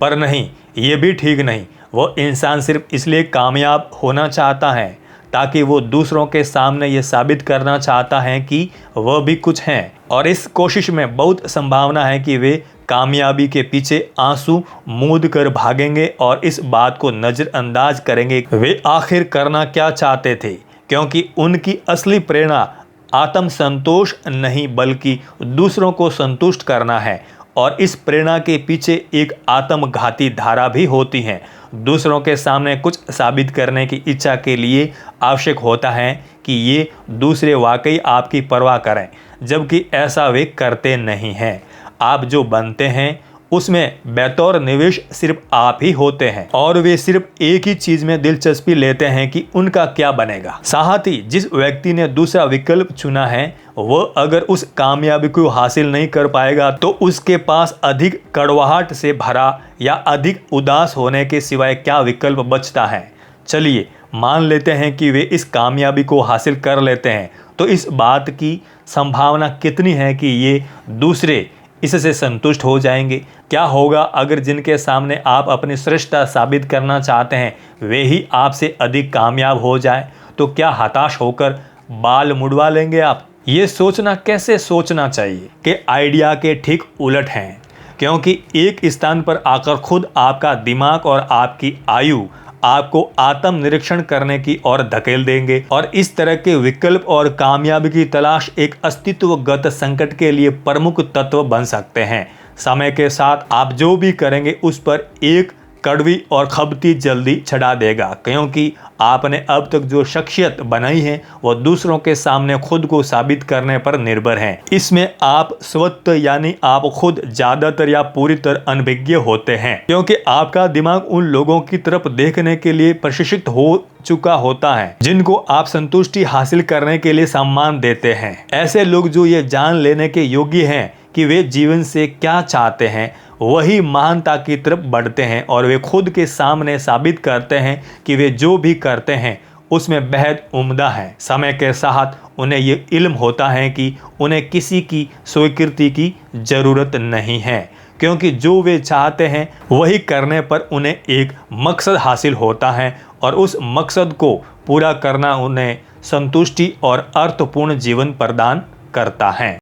पर नहीं, ये भी ठीक नहीं। वो इंसान सिर्फ इसलिए कामयाब होना चाहता है ताकि वो दूसरों के सामने ये साबित करना चाहता है कि वह भी कुछ है, और इस कोशिश में बहुत संभावना है कि वे कामयाबी के पीछे आंसू मूंद कर भागेंगे और इस बात को नज़रअंदाज करेंगे वे आखिर करना क्या चाहते थे, क्योंकि उनकी असली प्रेरणा आत्म संतोष नहीं बल्कि दूसरों को संतुष्ट करना है। और इस प्रेरणा के पीछे एक आत्मघाती धारा भी होती है। दूसरों के सामने कुछ साबित करने की इच्छा के लिए आवश्यक होता है कि ये दूसरे वाकई आपकी परवाह करें, जबकि ऐसा वे करते नहीं हैं। आप जो बनते हैं उसमें बतौर निवेश सिर्फ आप ही होते हैं और वे सिर्फ एक ही चीज में दिलचस्पी लेते हैं कि उनका क्या बनेगा। साथ ही जिस व्यक्ति ने दूसरा विकल्प चुना है वह अगर उस कामयाबी को हासिल नहीं कर पाएगा तो उसके पास अधिक कड़वाहट से भरा या अधिक उदास होने के सिवाय क्या विकल्प बचता है। चलिए मान लेते हैं कि वे इस कामयाबी को हासिल कर लेते हैं, तो इस बात की संभावना कितनी है कि ये दूसरे इससे संतुष्ट हो जाएंगे। क्या होगा अगर जिनके सामने आप अपनी श्रेष्ठता साबित करना चाहते हैं वे ही आपसे अधिक कामयाब हो जाएं? तो क्या हताश होकर बाल मुड़वा लेंगे आप? ये सोचना कैसे सोचना चाहिए कि आइडिया के ठीक उलट हैं, क्योंकि एक स्थान पर आकर खुद आपका दिमाग और आपकी आयु आपको आत्म निरीक्षण करने की ओर धकेल देंगे और इस तरह के विकल्प और कामयाबी की तलाश एक अस्तित्वगत संकट के लिए प्रमुख तत्व बन सकते हैं। समय के साथ आप जो भी करेंगे उस पर एक कड़वी और खबती जल्दी छड़ा देगा, क्योंकि आपने अब तक जो शख्सियत बनाई है वो दूसरों के सामने खुद को साबित करने पर निर्भर है। इसमें आप स्वतः यानी आप खुद ज्यादातर या पूरी तरह अनभिज्ञ होते हैं, क्योंकि आपका दिमाग उन लोगों की तरफ देखने के लिए प्रशिक्षित हो चुका होता है जिनको आप संतुष्टि हासिल करने के लिए सम्मान देते हैं। ऐसे लोग जो ये जान लेने के योग्य हैं कि वे जीवन से क्या चाहते हैं, वही महानता की तरफ बढ़ते हैं और वे खुद के सामने साबित करते हैं कि वे जो भी करते हैं उसमें बेहद उम्दा है। समय के साथ उन्हें ये इल्म होता है कि उन्हें किसी की स्वीकृति की ज़रूरत नहीं है, क्योंकि जो वे चाहते हैं वही करने पर उन्हें एक मकसद हासिल होता है और उस मकसद को पूरा करना उन्हें संतुष्टि और अर्थपूर्ण जीवन प्रदान करता है।